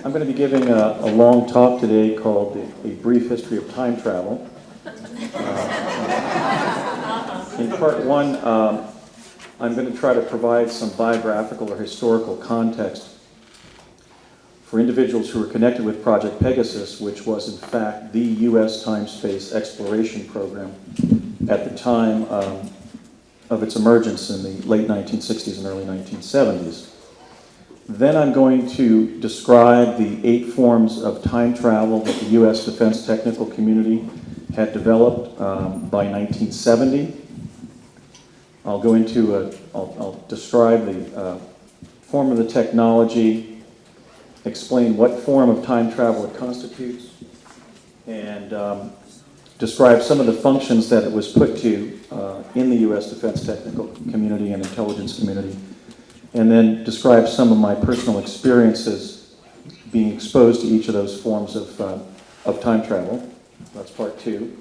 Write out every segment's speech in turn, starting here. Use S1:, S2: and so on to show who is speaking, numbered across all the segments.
S1: I'm going to be giving a long talk today called A Brief History of Time Travel. In part one, I'm going to try to provide some biographical or historical context for individuals who were connected with Project Pegasus, which was in fact the U.S. time-space exploration program at the time of its emergence in the late 1960s and early 1970s. Then I'm going to describe the 8 forms of time travel that the U.S. defense technical community had developed by 1970. I'll describe the form of the technology, explain what form of time travel it constitutes, and describe some of the functions that it was put to in the U.S. defense technical community and intelligence community, and then describe some of my personal experiences being exposed to each of those forms of time travel. That's part 2.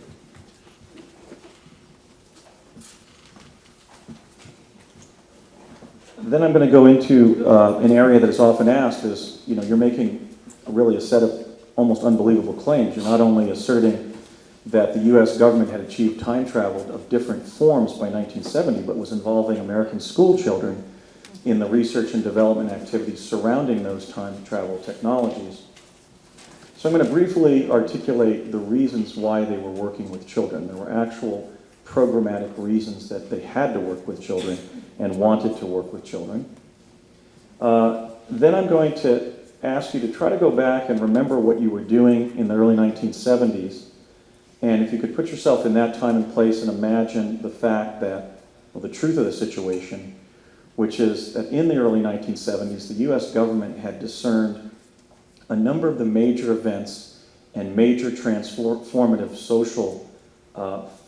S1: Then I'm going to go into an area that is often asked is, you're making really a set of almost unbelievable claims. You're not only asserting that the U.S. government had achieved time travel of different forms by 1970, but was involving American school children in the research and development activities surrounding those time travel technologies. So I'm going to briefly articulate the reasons why they were working with children. There were actual programmatic reasons that they had to work with children and wanted to work with children. Then I'm going to ask you to try to go back and remember what you were doing in the early 1970s. And if you could put yourself in that time and place and imagine the fact that, the truth of the situation, which is that in the early 1970s, the U.S. government had discerned a number of the major events and major transformative social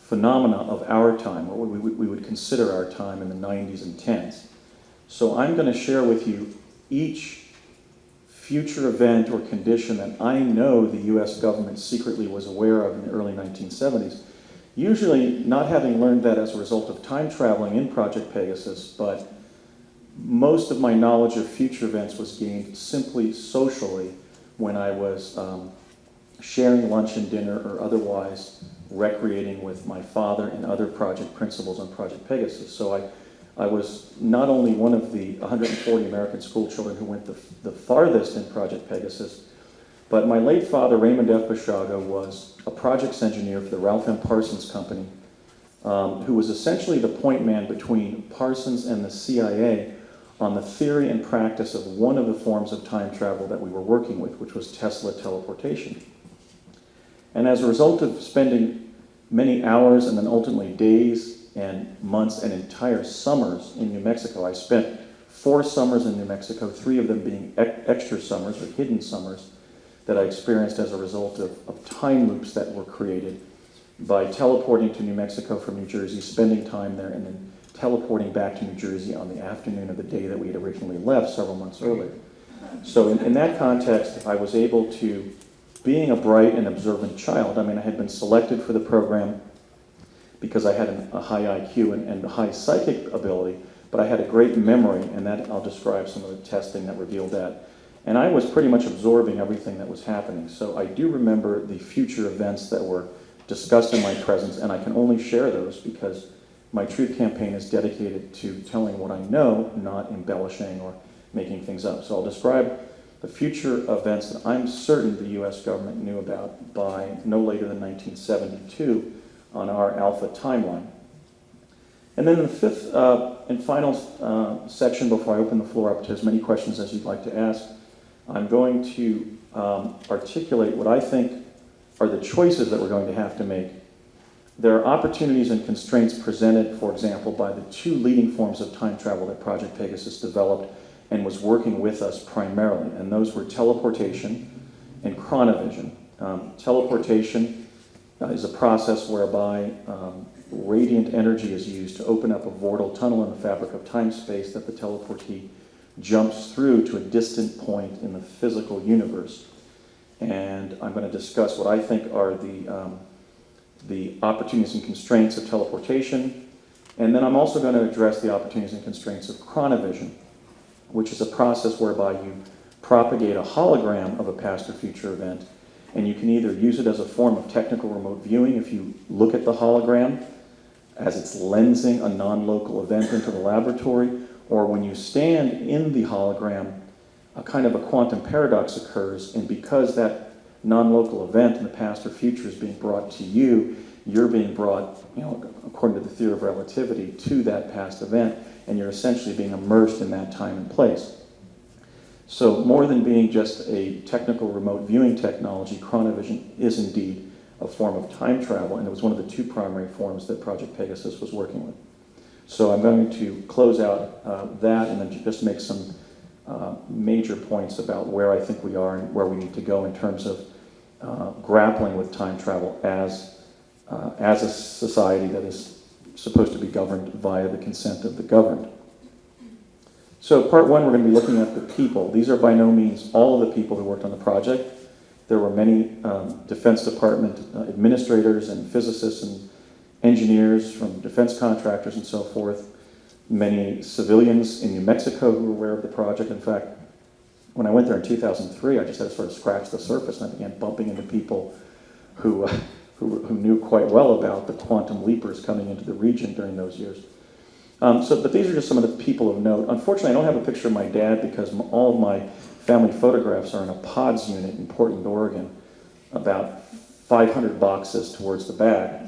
S1: phenomena of our time, or we would consider our time in the 90s and 10s. So I'm going to share with you each future event or condition that I know the U.S. government secretly was aware of in the early 1970s, usually not having learned that as a result of time traveling in Project Pegasus, but most of my knowledge of future events was gained simply socially when I was sharing lunch and dinner or otherwise recreating with my father and other project principals on Project Pegasus. So I was not only one of the 140 American school children who went the farthest in Project Pegasus, but my late father, Raymond F. Bashaga, was a projects engineer for the Ralph M. Parsons Company, who was essentially the point man between Parsons and the CIA on the theory and practice of one of the forms of time travel that we were working with, which was Tesla teleportation. And as a result of spending many hours and then ultimately days and months and entire summers in New Mexico, I spent 4 summers in New Mexico, 3 of them being extra summers or hidden summers that I experienced as a result of time loops that were created by teleporting to New Mexico from New Jersey, spending time there, and then teleporting back to New Jersey on the afternoon of the day that we had originally left several months earlier. So in that context, I was able to, being a bright and observant child, I had been selected for the program because I had a high IQ and a high psychic ability, but I had a great memory, and that I'll describe some of the testing that revealed that. And I was pretty much absorbing everything that was happening. So I do remember the future events that were discussed in my presence, and I can only share those because my Truth campaign is dedicated to telling what I know, not embellishing or making things up. So I'll describe the future events that I'm certain the U.S. government knew about by no later than 1972 on our Alpha timeline. And then the 5th and final section, before I open the floor up to as many questions as you'd like to ask, I'm going to articulate what I think are the choices that we're going to have to make. There are opportunities and constraints presented, for example, by the 2 leading forms of time travel that Project Pegasus developed and was working with us primarily, and those were teleportation and chronovision. Teleportation is a process whereby radiant energy is used to open up a vortal tunnel in the fabric of time-space that the teleportee jumps through to a distant point in the physical universe. And I'm going to discuss what I think are the opportunities and constraints of teleportation, and then I'm also going to address the opportunities and constraints of chronovision, which is a process whereby you propagate a hologram of a past or future event, and you can either use it as a form of technical remote viewing if you look at the hologram as it's lensing a non-local event into the laboratory, or when you stand in the hologram, a kind of a quantum paradox occurs, and because that non-local event in the past or future is being brought to you, you're being brought, according to the theory of relativity, to that past event, and you're essentially being immersed in that time and place. So more than being just a technical remote viewing technology, chronovision is indeed a form of time travel, and it was one of the two primary forms that Project Pegasus was working with. So I'm going to close out that and then just make some major points about where I think we are and where we need to go in terms of grappling with time travel as a society that is supposed to be governed via the consent of the governed. So part one, we're going to be looking at the people. These are by no means all of the people who worked on the project. There were many Defense Department administrators and physicists and engineers from defense contractors and so forth, many civilians in New Mexico who were aware of the project. In fact, when I went there in 2003, I just had to sort of scratch the surface, and I began bumping into people who knew quite well about the quantum leapers coming into the region during those years. But these are just some of the people of note. Unfortunately, I don't have a picture of my dad because all of my family photographs are in a PODS unit in Portland, Oregon, about 500 boxes towards the back.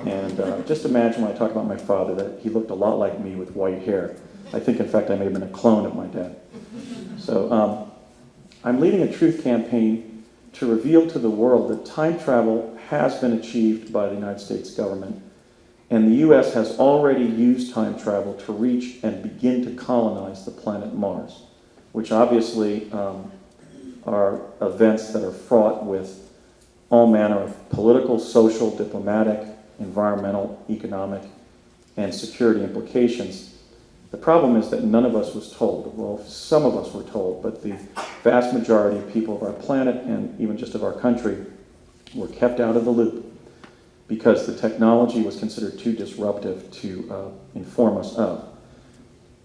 S1: And just imagine when I talk about my father that he looked a lot like me with white hair. I think, in fact, I may have been a clone of my dad. So I'm leading a truth campaign to reveal to the world that time travel has been achieved by the United States government, and the U.S. has already used time travel to reach and begin to colonize the planet Mars, which obviously are events that are fraught with all manner of political, social, diplomatic, environmental, economic, and security implications. The problem is that none of us was told. Well, some of us were told, but the vast majority of people of our planet, and even just of our country, were kept out of the loop because the technology was considered too disruptive to inform us of.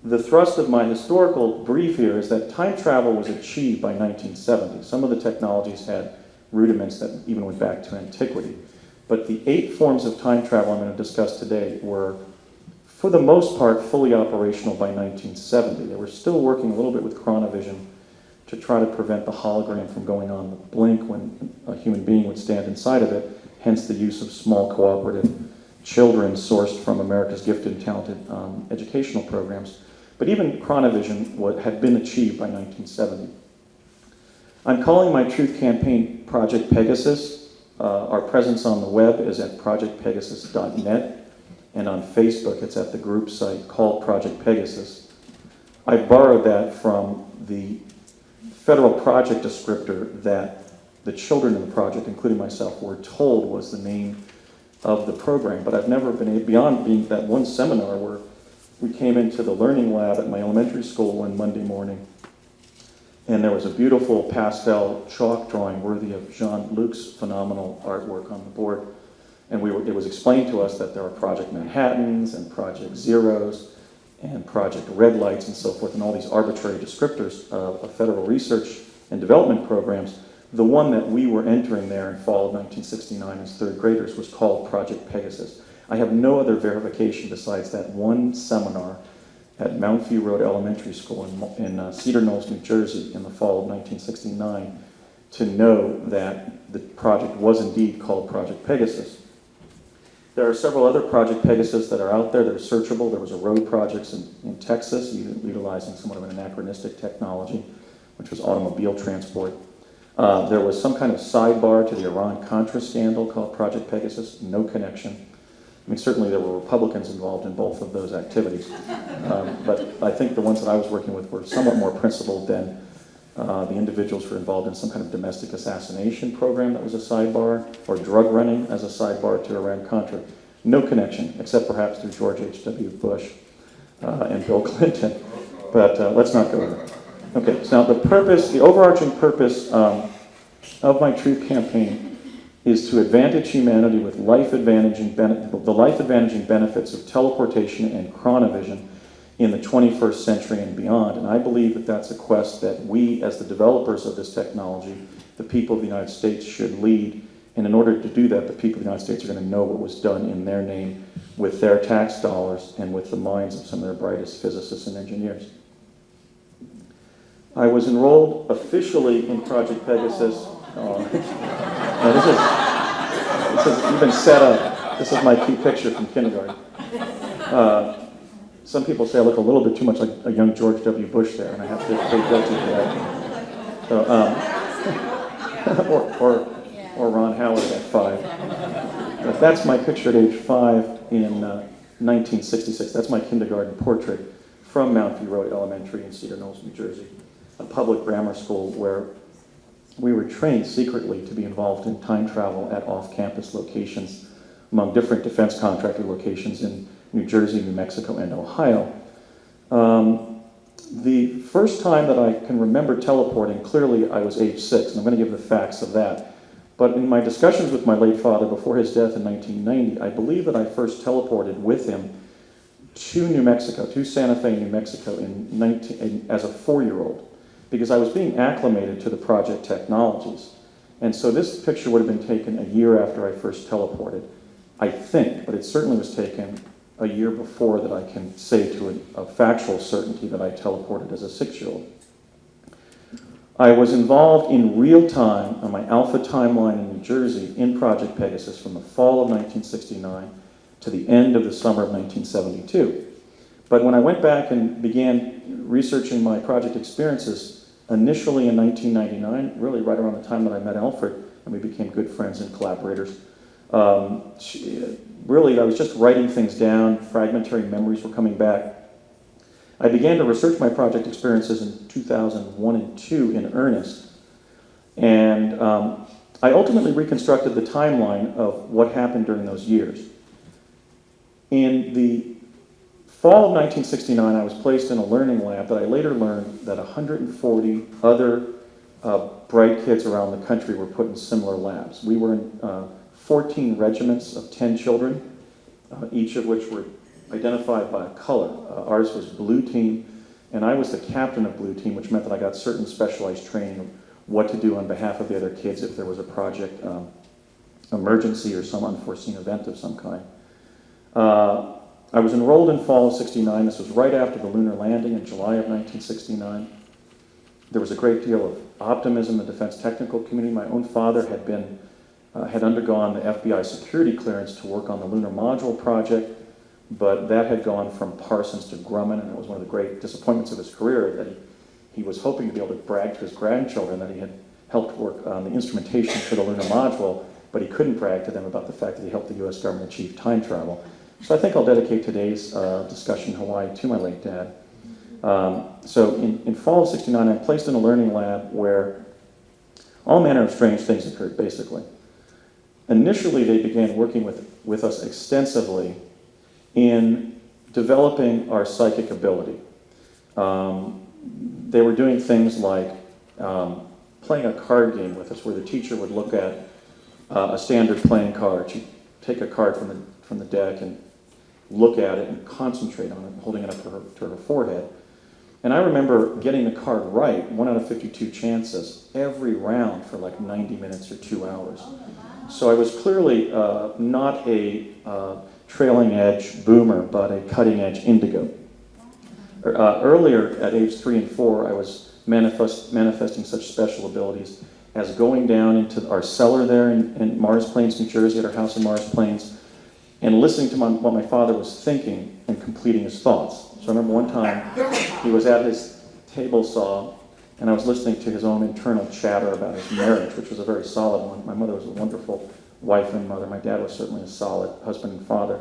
S1: The thrust of my historical brief here is that time travel was achieved by 1970. Some of the technologies had rudiments that even went back to antiquity. But the 8 forms of time travel I'm going to discuss today were, for the most part, fully operational by 1970. They were still working a little bit with chronovision to try to prevent the hologram from going on the blink when a human being would stand inside of it, hence the use of small cooperative children sourced from America's gifted and talented educational programs. But even chronovision had been achieved by 1970. I'm calling my truth campaign Project Pegasus. Our presence on the web is at projectpegasus.net, and on Facebook it's at the group site called Project Pegasus. I borrowed that from the federal project descriptor that the children in the project, including myself, were told was the name of the program, but I've never been able, beyond being that one seminar where we came into the learning lab at my elementary school one Monday morning, and there was a beautiful pastel chalk drawing worthy of Jean-Luc's phenomenal artwork on the board. And it was explained to us that there are Project Manhattans and Project Zeros and Project Red Lights and so forth, and all these arbitrary descriptors of federal research and development programs. The one that we were entering there in fall of 1969 as third graders was called Project Pegasus. I have no other verification besides that one seminar at Mount View Road Elementary School in Cedar Knolls, New Jersey in the fall of 1969 to know that the project was indeed called Project Pegasus. There are several other Project Pegasus that are out there that are searchable. There was a road project in Texas utilizing somewhat of an anachronistic technology, which was automobile transport. There was some kind of sidebar to the Iran-Contra scandal called Project Pegasus, no connection. I mean, certainly there were Republicans involved in both of those activities. But I think the ones that I was working with were somewhat more principled than the individuals who were involved in some kind of domestic assassination program that was a sidebar, or drug running as a sidebar to Iran-Contra. No connection, except perhaps through George H.W. Bush and Bill Clinton. But let's not go there. Okay, so now the overarching purpose of my truth campaign is to advantage humanity with the life-advantaging benefits of teleportation and chronovision in the 21st century and beyond. And I believe that that's a quest that we, as the developers of this technology, the people of the United States, should lead. And in order to do that, the people of the United States are going to know what was done in their name with their tax dollars and with the minds of some of their brightest physicists and engineers. I was enrolled officially in Project Pegasus. Now you've been set up. This is my key picture from kindergarten. Some people say I look a little bit too much like a young George W. Bush there, and I have to plead guilty to that. So, or Ron Howard at 5. But that's my picture at age 5 in 1966. That's my kindergarten portrait from Mount View Road Elementary in Cedar Knolls, New Jersey, a public grammar school where we were trained secretly to be involved in time travel at off-campus locations among different defense contractor locations in New Jersey, New Mexico, and Ohio. The first time that I can remember teleporting, clearly I was age 6, and I'm going to give the facts of that. But in my discussions with my late father before his death in 1990, I believe that I first teleported with him to New Mexico, to Santa Fe, New Mexico, as a 4-year-old, because I was being acclimated to the project technologies. And so this picture would have been taken a year after I first teleported, I think, but it certainly was taken a year before that I can say to a factual certainty that I teleported as a 6-year-old. I was involved in real time on my Alpha timeline in New Jersey in Project Pegasus from the fall of 1969 to the end of the summer of 1972. But when I went back and began researching my project experiences, initially in 1999, really right around the time that I met Alfred, and we became good friends and collaborators, really I was just writing things down, fragmentary memories were coming back. I began to research my project experiences in 2001 and 2 in earnest, and I ultimately reconstructed the timeline of what happened during those years. In the fall of 1969, I was placed in a learning lab that I later learned that 140 other bright kids around the country were put in similar labs. We were in 14 regiments of 10 children, each of which were identified by a color. Ours was Blue Team, and I was the captain of Blue Team, which meant that I got certain specialized training of what to do on behalf of the other kids if there was a project emergency or some unforeseen event of some kind. I was enrolled in fall of '69. This was right after the lunar landing in July of 1969. There was a great deal of optimism in the defense technical community. My own father had undergone the FBI security clearance to work on the lunar module project, but that had gone from Parsons to Grumman, and it was one of the great disappointments of his career that he was hoping to be able to brag to his grandchildren that he had helped work on the instrumentation for the lunar module, but he couldn't brag to them about the fact that he helped the U.S. government achieve time travel. So I think I'll dedicate today's discussion in Hawaii to my late dad. So in fall of '69, I'm placed in a learning lab where all manner of strange things occurred, basically. Initially, they began working with us extensively in developing our psychic ability. They were doing things like playing a card game with us where the teacher would look at a standard playing card. She'd take a card from the deck and look at it and concentrate on it, holding it up to her forehead. And I remember getting the card right, 1 out of 52 chances, every round for like 90 minutes or 2 hours. So I was clearly not a trailing edge boomer, but a cutting edge indigo. Earlier, at age 3 and 4, I was manifesting such special abilities as going down into our cellar there in Mars Plains, New Jersey, at our house in Mars Plains, and listening to what my father was thinking and completing his thoughts. So I remember one time he was at his table saw, and I was listening to his own internal chatter about his marriage, which was a very solid one. My mother was a wonderful wife and mother. My dad was certainly a solid husband and father.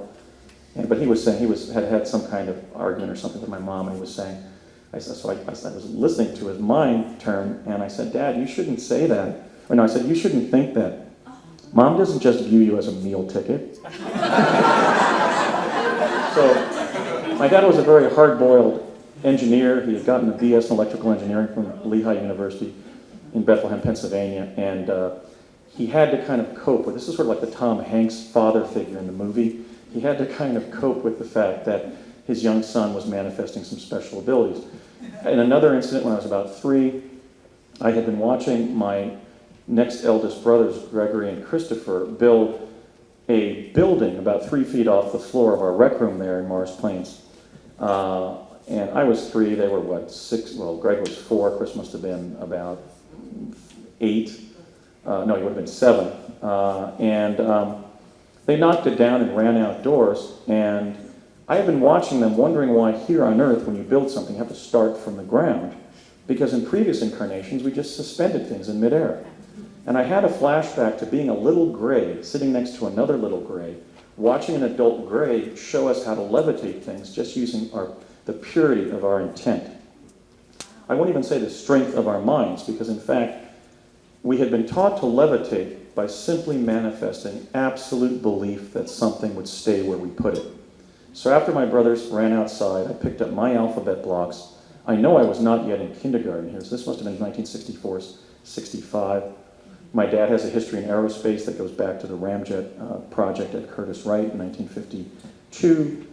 S1: But he was saying he had some kind of argument or something with my mom, and he was saying, I was listening to his mind turn, and I said, Dad, you shouldn't say that. Or no, I said, you shouldn't think that. Mom doesn't just view you as a meal ticket. So my dad was a very hard-boiled engineer. He had gotten a BS in electrical engineering from Lehigh University in Bethlehem, Pennsylvania, and he had to kind of cope with, this is sort of like the Tom Hanks father figure in the movie. He had to kind of cope with the fact that his young son was manifesting some special abilities. In another incident, when I was about 3, I had been watching my next eldest brothers, Gregory and Christopher, build a building about 3 feet off the floor of our rec room there in Morris Plains. And I was 3, they were what, 6, well, Greg was 4, Chris must have been about 8. No, he would have been 7. They knocked it down and ran outdoors, and I have been watching them, wondering why here on Earth, when you build something, you have to start from the ground. Because in previous incarnations, we just suspended things in midair. And I had a flashback to being a little gray, sitting next to another little gray, watching an adult gray show us how to levitate things just using the purity of our intent. I won't even say the strength of our minds, because in fact, we had been taught to levitate by simply manifesting absolute belief that something would stay where we put it. So after my brothers ran outside, I picked up my alphabet blocks. I know I was not yet in kindergarten here, so this must have been 1964, 65. My dad has a history in aerospace that goes back to the ramjet project at Curtiss-Wright in 1952.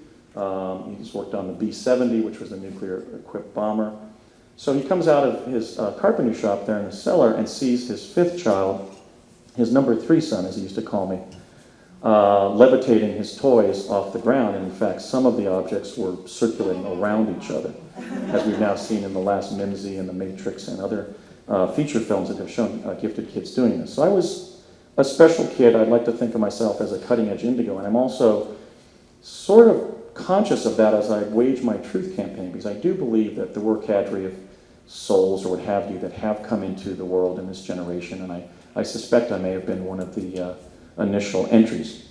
S1: He's worked on the B-70, which was the nuclear-equipped bomber. So he comes out of his carpentry shop there in the cellar and sees his 5th child, his number 3 son, as he used to call me, levitating his toys off the ground. And in fact, some of the objects were circulating around each other, as we've now seen in The Last Mimsy and The Matrix and other feature films that have shown gifted kids doing this. So I was a special kid. I'd like to think of myself as a cutting-edge indigo, and I'm also sort of conscious of that as I wage my truth campaign, because I do believe that there were cadre of souls or what have you that have come into the world in this generation, and I suspect I may have been one of the initial entries.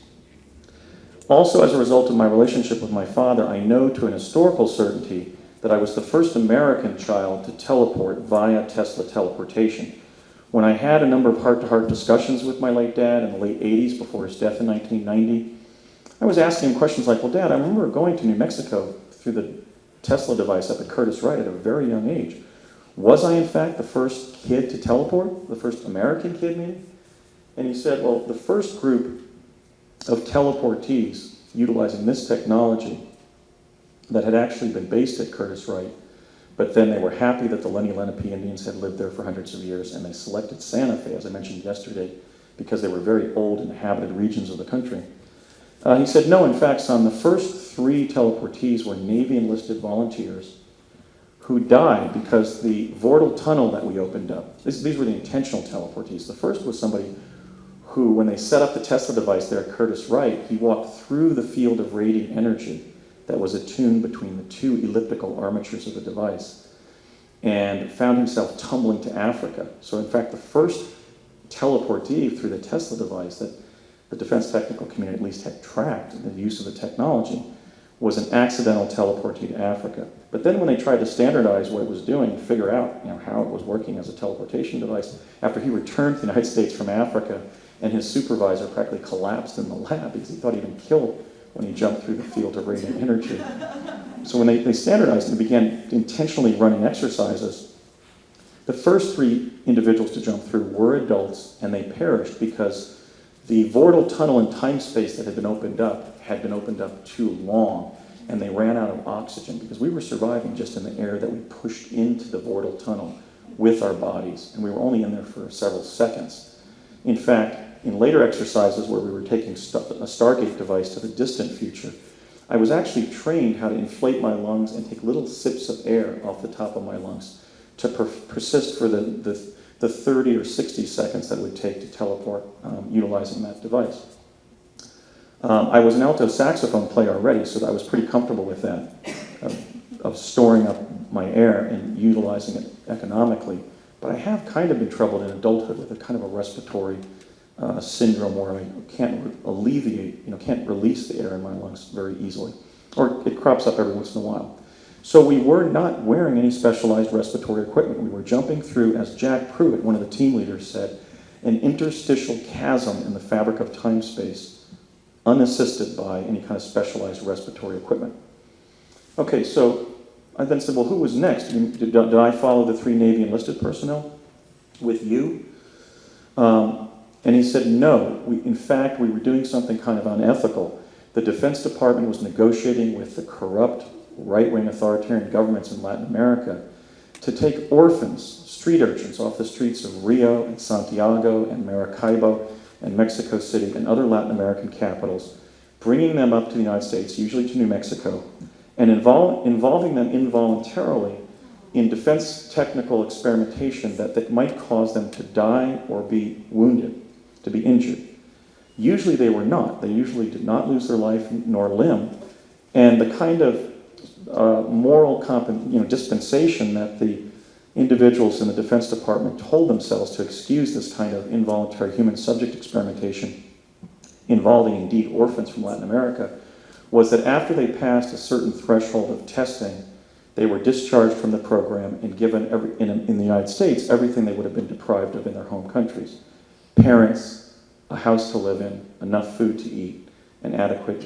S1: Also, as a result of my relationship with my father, I know to an historical certainty that I was the first American child to teleport via Tesla teleportation. When I had a number of heart-to-heart discussions with my late dad in the late 80s before his death in 1990, I was asking him questions like, well, Dad, I remember going to New Mexico through the Tesla device up at Curtiss-Wright at a very young age. Was I, in fact, the first kid to teleport? The first American kid, maybe? And he said, well, the first group of teleportees utilizing this technology that had actually been based at Curtiss-Wright, but then they were happy that the Lenni Lenape Indians had lived there for hundreds of years, and they selected Santa Fe, as I mentioned yesterday, because they were very old inhabited regions of the country. He said, no, in fact, son, the first 3 teleportees were Navy enlisted volunteers who died because the Vortal tunnel that we opened up, these were the intentional teleportees. The first was somebody who, when they set up the Tesla device there at Curtiss-Wright, he walked through the field of radiant energy that was attuned between the 2 elliptical armatures of the device and found himself tumbling to Africa. So in fact, the first teleportee through the Tesla device that the defense technical community at least had tracked the use of the technology was an accidental teleportee to Africa. But then when they tried to standardize what it was doing, figure out how it was working as a teleportation device, after he returned to the United States from Africa, and his supervisor practically collapsed in the lab because he thought he'd been killed when he jumped through the field of radiant energy. So when they standardized and began intentionally running exercises, the first 3 individuals to jump through were adults, and they perished because the Vortal tunnel in time-space that had been opened up too long, and they ran out of oxygen because we were surviving just in the air that we pushed into the Vortal tunnel with our bodies, and we were only in there for several seconds. In fact, in later exercises where we were taking a Stargate device to the distant future, I was actually trained how to inflate my lungs and take little sips of air off the top of my lungs to persist for the 30 or 60 seconds that it would take to teleport utilizing that device. I was an alto saxophone player already, so I was pretty comfortable with that, of storing up my air and utilizing it economically. But I have kind of been troubled in adulthood with a kind of a respiratory syndrome where I can't can't release the air in my lungs very easily. Or it crops up every once in a while. So we were not wearing any specialized respiratory equipment. We were jumping through, as Jack Pruitt, one of the team leaders, said, an interstitial chasm in the fabric of time-space, unassisted by any kind of specialized respiratory equipment. Okay, so I then said, well, who was next? Did I follow the 3 Navy enlisted personnel with you? And he said, no. In fact, we were doing something kind of unethical The Defense Department was negotiating with the corrupt right-wing authoritarian governments in Latin America to take orphans, street urchins, off the streets of Rio and Santiago and Maracaibo and Mexico City and other Latin American capitals, bringing them up to the United States, usually to New Mexico, and involving them involuntarily in defense technical experimentation that might cause them to die or be wounded, to be injured. Usually they were not. They usually did not lose their life nor limb. And the kind of moral dispensation that the individuals in the Defense Department told themselves to excuse this kind of involuntary human subject experimentation involving indeed orphans from Latin America was that after they passed a certain threshold of testing, they were discharged from the program and given, in the United States, everything they would have been deprived of in their home countries. Parents, a house to live in, enough food to eat, and adequate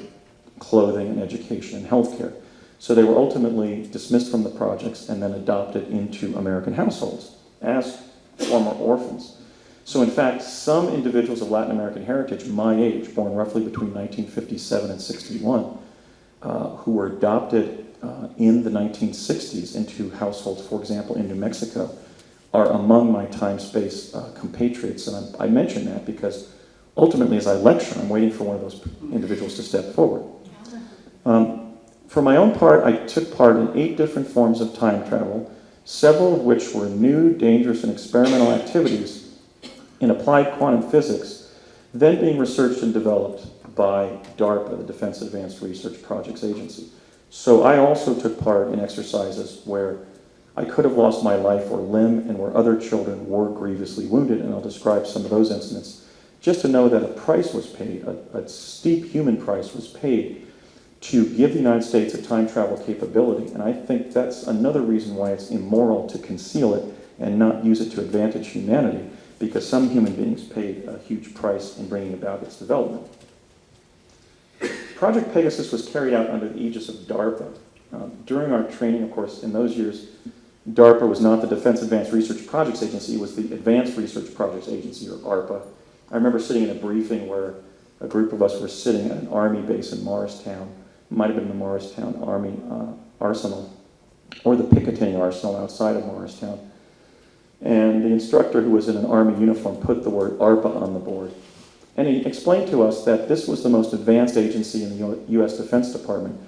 S1: clothing and education and health care. So they were ultimately dismissed from the projects and then adopted into American households as former orphans. So in fact, some individuals of Latin American heritage, my age, born roughly between 1957 and 61, who were adopted in the 1960s into households, for example, in New Mexico, are among my time-space compatriots. And I mention that because ultimately, as I lecture, I'm waiting for one of those individuals to step forward. For my own part, I took part in 8 different forms of time travel, several of which were new, dangerous, and experimental activities in applied quantum physics, then being researched and developed by DARPA, the Defense Advanced Research Projects Agency. So I also took part in exercises where I could have lost my life or limb and where other children were grievously wounded, and I'll describe some of those incidents, just to know that a price was paid, a steep human price was paid to give the United States a time travel capability. And I think that's another reason why it's immoral to conceal it and not use it to advantage humanity, because some human beings paid a huge price in bringing about its development. Project Pegasus was carried out under the aegis of DARPA. During our training, of course, in those years, DARPA was not the Defense Advanced Research Projects Agency, it was the Advanced Research Projects Agency, or ARPA. I remember sitting in a briefing where a group of us were sitting at an Army base in Morristown. It might have been the Morristown Army Arsenal, or the Picatinny Arsenal outside of Morristown. And the instructor, who was in an Army uniform, put the word ARPA on the board. And he explained to us that this was the most advanced agency in the U.S. Defense Department,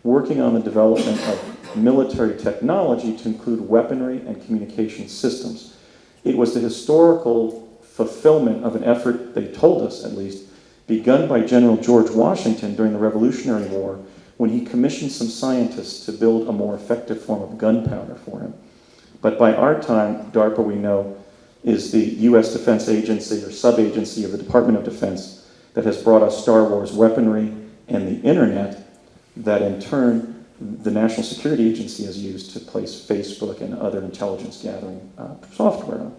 S1: working on the development of military technology to include weaponry and communication systems. It was the historical fulfillment of an effort, they told us at least, begun by General George Washington during the Revolutionary War, when he commissioned some scientists to build a more effective form of gunpowder for him. But by our time, DARPA, we know, is the U.S. Defense Agency or sub-agency of the Department of Defense that has brought us Star Wars weaponry and the internet that in turn the National Security Agency has used to place Facebook and other intelligence gathering software on.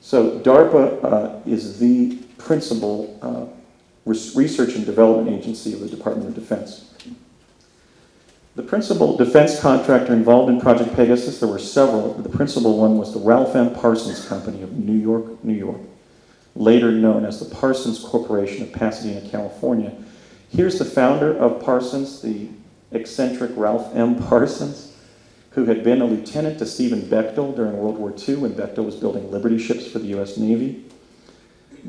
S1: So DARPA is the principal research and development agency of the Department of Defense. The principal defense contractor involved in Project Pegasus, there were several. The principal one was the Ralph M. Parsons Company of New York, New York, later known as the Parsons Corporation of Pasadena, California. Here's the founder of Parsons, the eccentric Ralph M. Parsons, who had been a lieutenant to Stephen Bechtel during World War II when Bechtel was building Liberty ships for the U.S. Navy.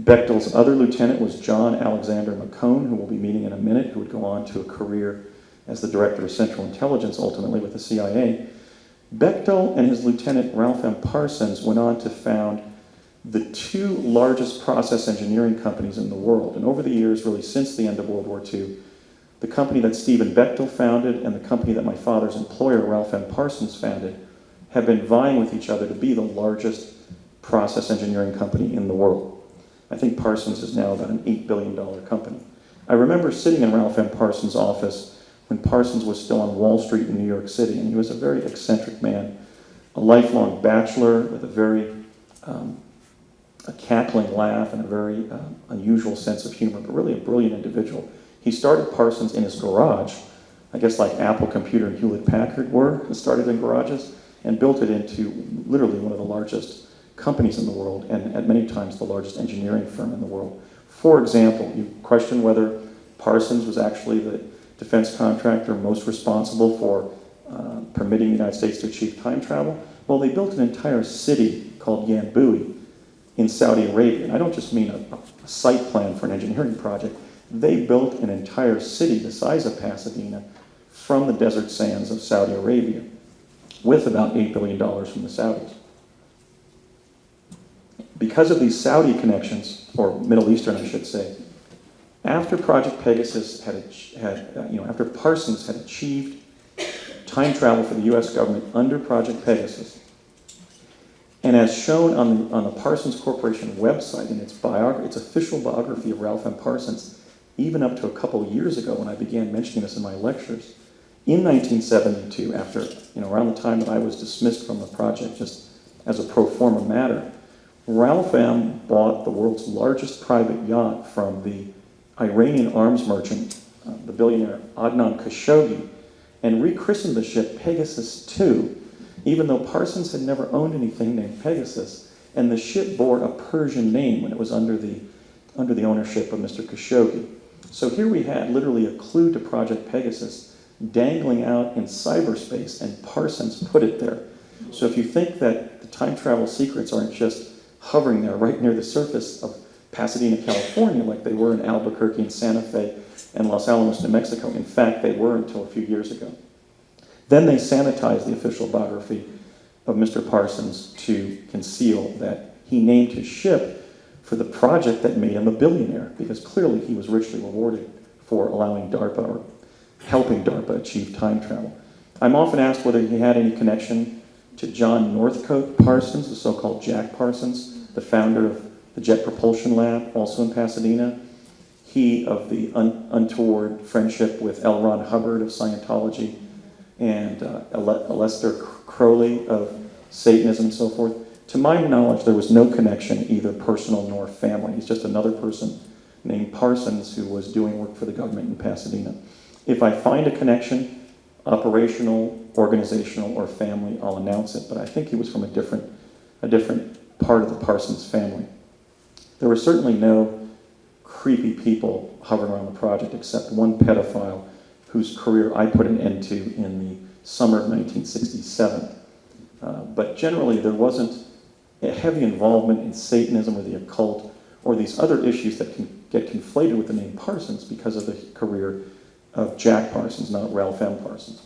S1: Bechtel's other lieutenant was John Alexander McCone, who we'll be meeting in a minute, who would go on to a career as the director of Central Intelligence, ultimately with the CIA. Bechtel and his lieutenant Ralph M. Parsons went on to found the 2 largest process engineering companies in the world. And over the years, really since the end of World War II, the company that Stephen Bechtel founded and the company that my father's employer, Ralph M. Parsons, founded, have been vying with each other to be the largest process engineering company in the world. I think Parsons is now about an $8 billion company. I remember sitting in Ralph M. Parsons' office when Parsons was still on Wall Street in New York City, and he was a very eccentric man, a lifelong bachelor with a very a cackling laugh and a very unusual sense of humor, but really a brilliant individual. He started Parsons in his garage, I guess like Apple Computer and Hewlett-Packard were, started in garages, and built it into literally one of the largest companies in the world, and at many times the largest engineering firm in the world. For example, you question whether Parsons was actually the defense contractor most responsible for permitting the United States to achieve time travel. Well, they built an entire city called Yanbui in Saudi Arabia. And I don't just mean a site plan for an engineering project. They built an entire city the size of Pasadena from the desert sands of Saudi Arabia with about $8 billion from the Saudis. Because of these Saudi connections, or Middle Eastern, I should say, after Project Pegasus after Parsons had achieved time travel for the U.S. government under Project Pegasus, and as shown on the Parsons Corporation website in its official biography of Ralph M. Parsons, even up to a couple of years ago when I began mentioning this in my lectures, in 1972, around the time that I was dismissed from the project just as a pro forma matter, Ralph M. bought the world's largest private yacht from the Iranian arms merchant, the billionaire Adnan Khashoggi, and rechristened the ship Pegasus II, even though Parsons had never owned anything named Pegasus, and the ship bore a Persian name when it was under the ownership of Mr. Khashoggi. So here we had literally a clue to Project Pegasus dangling out in cyberspace, and Parsons put it there. So if you think that the time travel secrets aren't just hovering there right near the surface of Pasadena, California, like they were in Albuquerque and Santa Fe and Los Alamos, New Mexico. In fact, they were until a few years ago. Then they sanitized the official biography of Mr. Parsons to conceal that he named his ship for the project that made him a billionaire, because clearly he was richly rewarded for allowing DARPA or helping DARPA achieve time travel. I'm often asked whether he had any connection to John Northcote Parsons, the so-called Jack Parsons, the founder of the Jet Propulsion Lab, also in Pasadena. He of the untoward friendship with L. Ron Hubbard of Scientology and Aleister Crowley of Satanism and so forth. To my knowledge, there was no connection, either personal nor family. He's just another person named Parsons who was doing work for the government in Pasadena. If I find a connection, operational, organizational, or family, I'll announce it, but I think he was from a different part of the Parsons family. There were certainly no creepy people hovering around the project except one pedophile whose career I put an end to in the summer of 1967. But generally, there wasn't a heavy involvement in Satanism or the occult or these other issues that can get conflated with the name Parsons because of the career of Jack Parsons, not Ralph M. Parsons.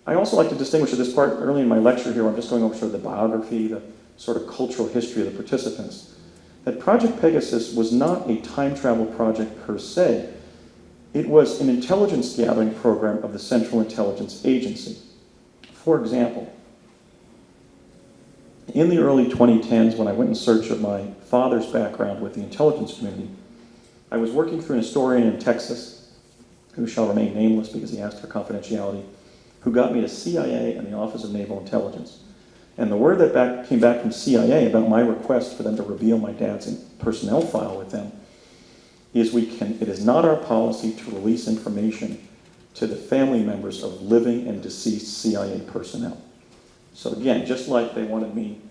S1: I also like to distinguish at this part early in my lecture here, I'm just going over sort of the biography, the sort of cultural history of the participants, that Project Pegasus was not a time travel project per se. It was an intelligence gathering program of the Central Intelligence Agency. For example, in the early 2010s, when I went in search of my father's background with the intelligence community, I was working through an historian in Texas, who shall remain nameless because he asked for confidentiality, who got me to CIA and the Office of Naval Intelligence. And the word that came back from CIA about my request for them to reveal my dad's personnel file with them is it is not our policy to release information to the family members of living and deceased CIA personnel. So again, just like they wanted me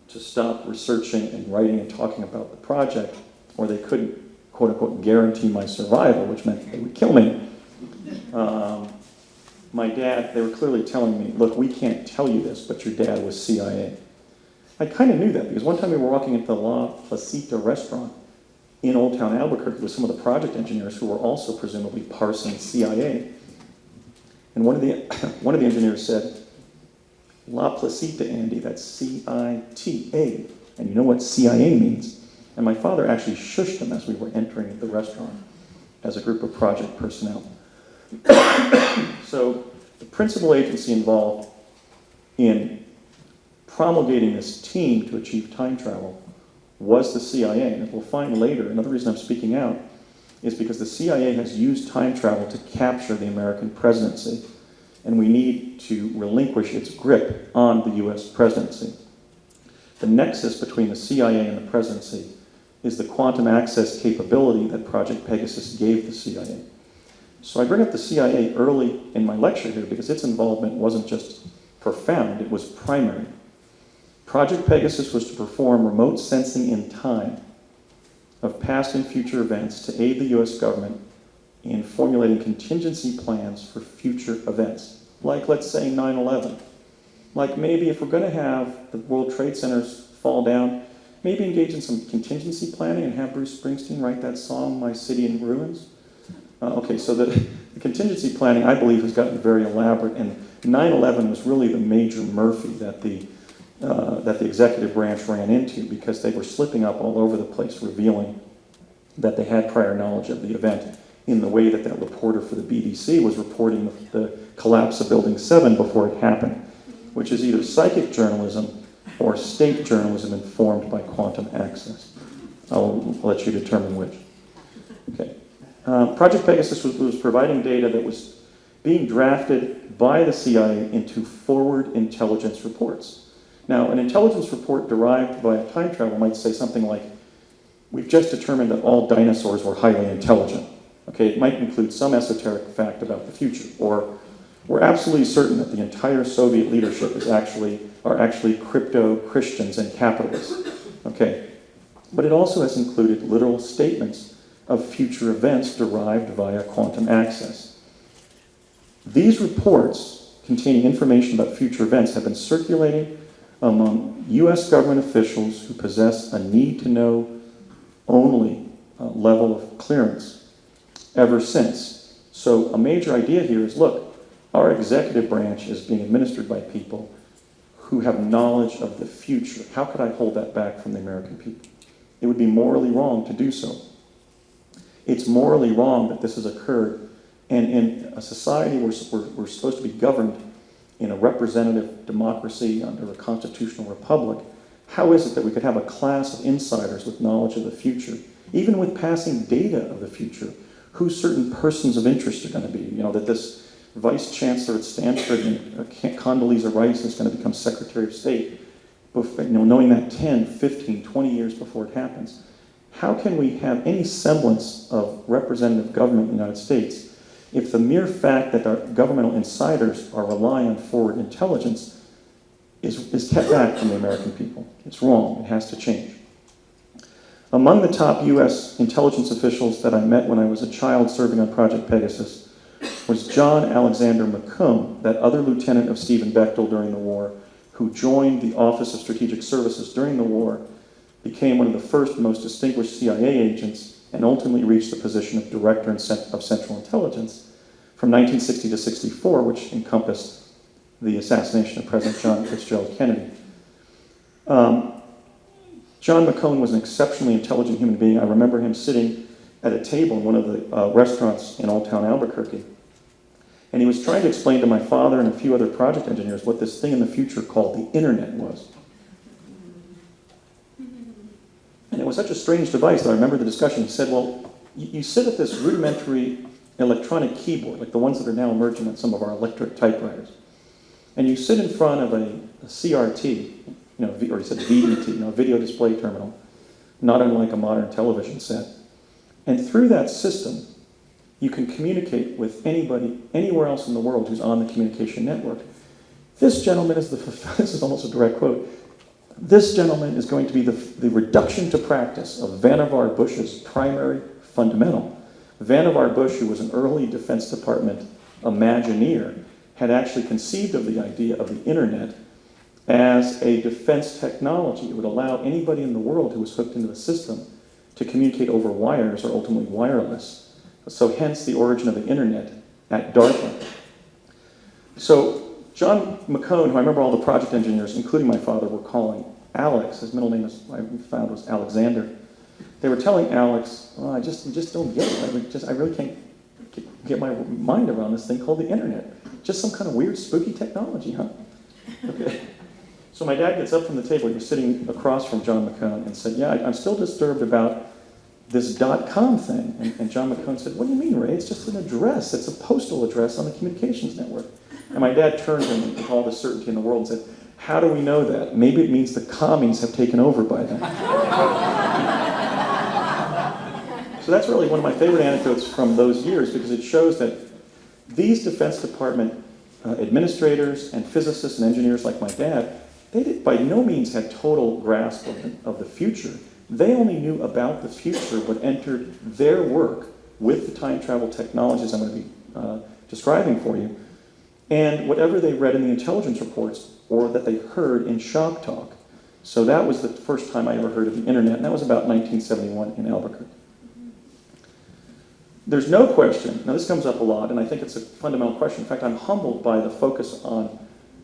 S1: to stop researching and writing and talking about the project, or they couldn't, quote unquote, guarantee my survival, which meant they would kill me, my dad, they were clearly telling me, look, we can't tell you this, but your dad was CIA. I kind of knew that because one time we were walking into the La Placita restaurant in Old Town Albuquerque with some of the project engineers who were also presumably Parsons CIA. And one of the engineers said, La Placita, Andy, that's C-I-T-A. And you know what CIA means. And my father actually shushed them as we were entering the restaurant as a group of project personnel. So the principal agency involved in promulgating this team to achieve time travel was the CIA. And as we'll find later, another reason I'm speaking out is because the CIA has used time travel to capture the American presidency, and we need to relinquish its grip on the US presidency. The nexus between the CIA and the presidency is the quantum access capability that Project Pegasus gave the CIA. So I bring up the CIA early in my lecture here because its involvement wasn't just profound, it was primary. Project Pegasus was to perform remote sensing in time of past and future events to aid the US government in formulating contingency plans for future events. Like, let's say, 9/11. Like, maybe if we're going to have the World Trade Centers fall down, maybe engage in some contingency planning and have Bruce Springsteen write that song, My City in Ruins. Okay, so the contingency planning, I believe, has gotten very elaborate, and 9/11 was really the major Murphy that the executive branch ran into, because they were slipping up all over the place, revealing that they had prior knowledge of the event in the way that reporter for the BBC was reporting the collapse of Building 7 before it happened, which is either psychic journalism or state journalism informed by quantum access. I'll let you determine which. Okay. Project Pegasus was providing data that was being drafted by the CIA into forward intelligence reports. Now, an intelligence report derived by a time travel might say something like, we've just determined that all dinosaurs were highly intelligent. Okay, it might include some esoteric fact about the future, or we're absolutely certain that the entire Soviet leadership are actually crypto-Christians and capitalists. Okay, but it also has included literal statements of future events derived via quantum access. These reports containing information about future events have been circulating among US government officials who possess a need-to-know only level of clearance ever since. So a major idea here is, look, our executive branch is being administered by people who have knowledge of the future. How could I hold that back from the American people? It would be morally wrong to do so. It's morally wrong that this has occurred, and in a society where we're supposed to be governed in a representative democracy under a constitutional republic, how is it that we could have a class of insiders with knowledge of the future, even with passing data of the future, who certain persons of interest are going to be? You know, that this vice chancellor at Stanford, Condoleezza Rice, is going to become Secretary of State, knowing that 10, 15, 20 years before it happens. How can we have any semblance of representative government in the United States if the mere fact that our governmental insiders are relying on forward intelligence is kept back from the American people? It's wrong. It has to change. Among the top US intelligence officials that I met when I was a child serving on Project Pegasus was John Alexander McComb, that other lieutenant of Stephen Bechtel during the war, who joined the Office of Strategic Services during the war, became one of the first most distinguished CIA agents, and ultimately reached the position of Director of Central Intelligence from 1960 to 64, which encompassed the assassination of President John Fitzgerald Kennedy. John McCone was an exceptionally intelligent human being. I remember him sitting at a table in one of the restaurants in Old Town Albuquerque, and he was trying to explain to my father and a few other project engineers what this thing in the future called the internet was. And it was such a strange device that I remember the discussion. He said, well, you sit at this rudimentary electronic keyboard, like the ones that are now emerging on some of our electric typewriters, and you sit in front of a CRT, or he said VDT, video display terminal, not unlike a modern television set. And through that system, you can communicate with anybody, anywhere else in the world who's on the communication network. This gentleman is this is almost a direct quote, this gentleman is going to be the reduction to practice of Vannevar Bush's primary fundamental. Vannevar Bush, who was an early Defense Department Imagineer, had actually conceived of the idea of the internet as a defense technology. It would allow anybody in the world who was hooked into the system to communicate over wires, or ultimately wireless. So hence the origin of the internet at DARPA. So John McCone, who I remember all the project engineers, including my father, were calling Alex. His middle name, I found, was Alexander. They were telling Alex, oh, we just don't get it. I really can't get my mind around this thing called the internet. Just some kind of weird, spooky technology, huh? Okay. So my dad gets up from the table. He was sitting across from John McCone and said, yeah, I'm still disturbed about this .com thing. And John McCone said, what do you mean, Ray? It's just an address. It's a postal address on the communications network. And my dad turned to him with all the certainty in the world and said, how do we know that? Maybe it means the commies have taken over by then. So that's really one of my favorite anecdotes from those years, because it shows that these Defense Department administrators and physicists and engineers like my dad, they by no means had total grasp of the future. They only knew about the future what entered their work with the time travel technologies I'm going to be describing for you, and whatever they read in the intelligence reports or that they heard in shop talk. So that was the first time I ever heard of the internet, and that was about 1971 in Albuquerque. There's no question, now this comes up a lot, and I think it's a fundamental question. In fact, I'm humbled by the focus on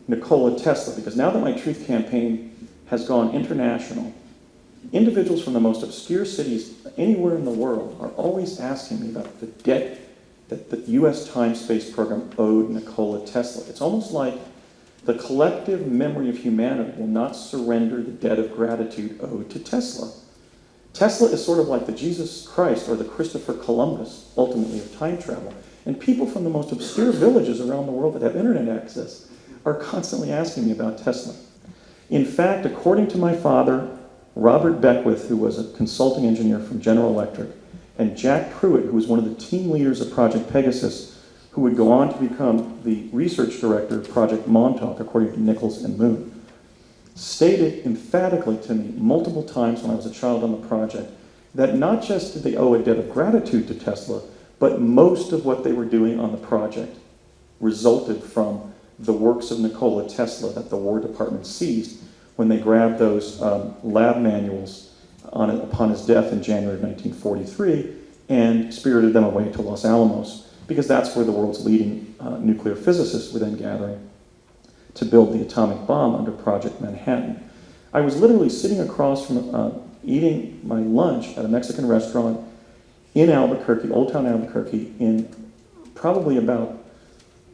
S1: Nikola Tesla, because now that my truth campaign has gone international, individuals from the most obscure cities anywhere in the world are always asking me about the debt that the U.S. time-space program owed Nikola Tesla. It's almost like the collective memory of humanity will not surrender the debt of gratitude owed to Tesla. Tesla is sort of like the Jesus Christ or the Christopher Columbus, ultimately, of time travel. And people from the most obscure villages around the world that have internet access are constantly asking me about Tesla. In fact, according to my father, Robert Beckwith, who was a consulting engineer from General Electric, and Jack Pruitt, who was one of the team leaders of Project Pegasus, who would go on to become the research director of Project Montauk, according to Nichols and Moon, stated emphatically to me multiple times when I was a child on the project that not just did they owe a debt of gratitude to Tesla, but most of what they were doing on the project resulted from the works of Nikola Tesla that the War Department seized when they grabbed those lab manuals upon his death in January of 1943 and spirited them away to Los Alamos, because that's where the world's leading nuclear physicists were then gathering to build the atomic bomb under Project Manhattan. I was literally sitting across from eating my lunch at a Mexican restaurant in Albuquerque, Old Town Albuquerque, in probably about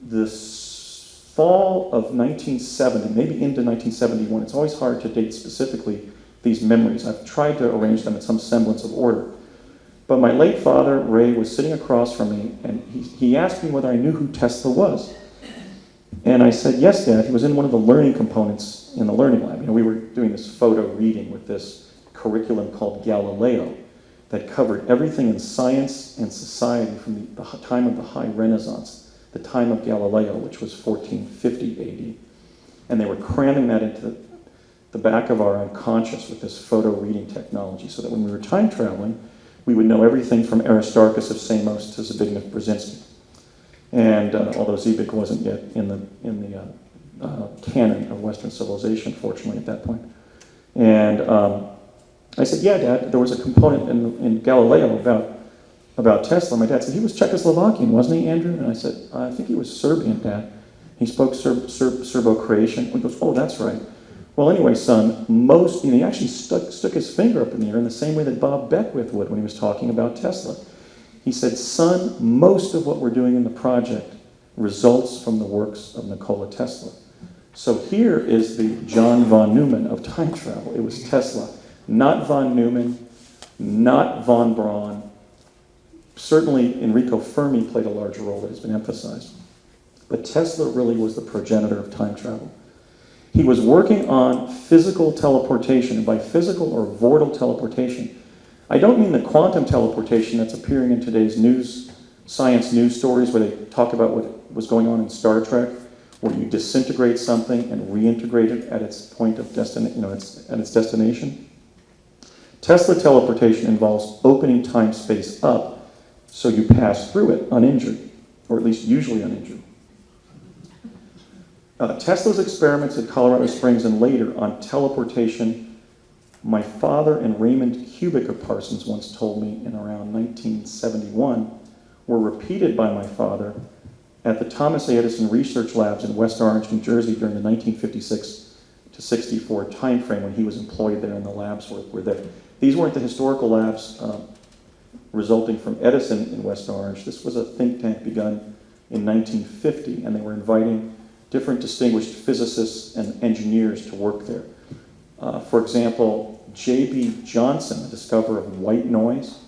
S1: the fall of 1970, maybe into 1971. It's always hard to date specifically these memories. I've tried to arrange them in some semblance of order. But my late father, Ray, was sitting across from me, and he asked me whether I knew who Tesla was. And I said, yes, Dad. He was in one of the learning components in the learning lab. You know, we were doing this photo reading with this curriculum called Galileo that covered everything in science and society from the time of the High Renaissance, the time of Galileo, which was 1450 AD. And they were cramming that into the back of our unconscious with this photo reading technology, so that when we were time traveling, we would know everything from Aristarchus of Samos to Zbigniew-Brzezinski. And although Zbig wasn't yet in the canon of Western civilization, fortunately, at that point. And I said, yeah, Dad, there was a component in Galileo about Tesla. My dad said, he was Czechoslovakian, wasn't he, Andrew? And I said, I think he was Serbian, Dad. He spoke Serbo-Croatian. He goes, oh, that's right. Well, anyway, son, he actually stuck his finger up in the air in the same way that Bob Beckwith would when he was talking about Tesla. He said, son, most of what we're doing in the project results from the works of Nikola Tesla. So here is the John von Neumann of time travel. It was Tesla, not von Neumann, not von Braun. Certainly Enrico Fermi played a larger role that has been emphasized. But Tesla really was the progenitor of time travel. He was working on physical teleportation, and by physical or vortal teleportation, I don't mean the quantum teleportation that's appearing in today's science news stories where they talk about what was going on in Star Trek, where you disintegrate something and reintegrate it at its point of at its destination. Tesla teleportation involves opening time-space up so you pass through it uninjured, or at least usually uninjured. Tesla's experiments at Colorado Springs and later on teleportation, my father and Raymond Kubik of Parsons once told me in around 1971, were repeated by my father at the Thomas A. Edison Research Labs in West Orange, New Jersey during the 1956 to 64 timeframe when he was employed there and the labs were there. These weren't the historical labs resulting from Edison in West Orange. This was a think tank begun in 1950, and they were inviting different distinguished physicists and engineers to work there. For example, J.B. Johnson, the discoverer of white noise,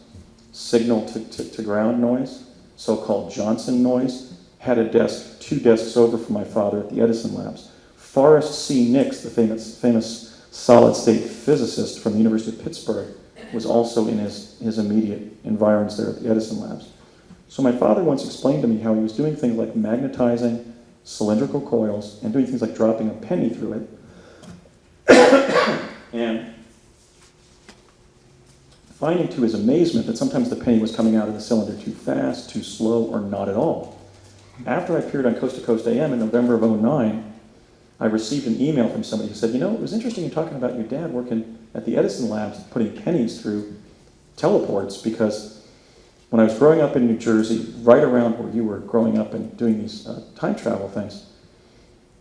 S1: signal to ground noise, so-called Johnson noise, had a desk 2 desks over from my father at the Edison Labs. Forrest C. Nix, the famous solid-state physicist from the University of Pittsburgh, was also in his immediate environs there at the Edison Labs. So my father once explained to me how he was doing things like magnetizing cylindrical coils and doing things like dropping a penny through it. And finding to his amazement that sometimes the penny was coming out of the cylinder too fast, too slow, or not at all. After I appeared on Coast to Coast AM in November of '09, I received an email from somebody who said, you know, it was interesting you talking about your dad working at the Edison labs, putting pennies through teleports, because when I was growing up in New Jersey, right around where you were growing up and doing these time travel things,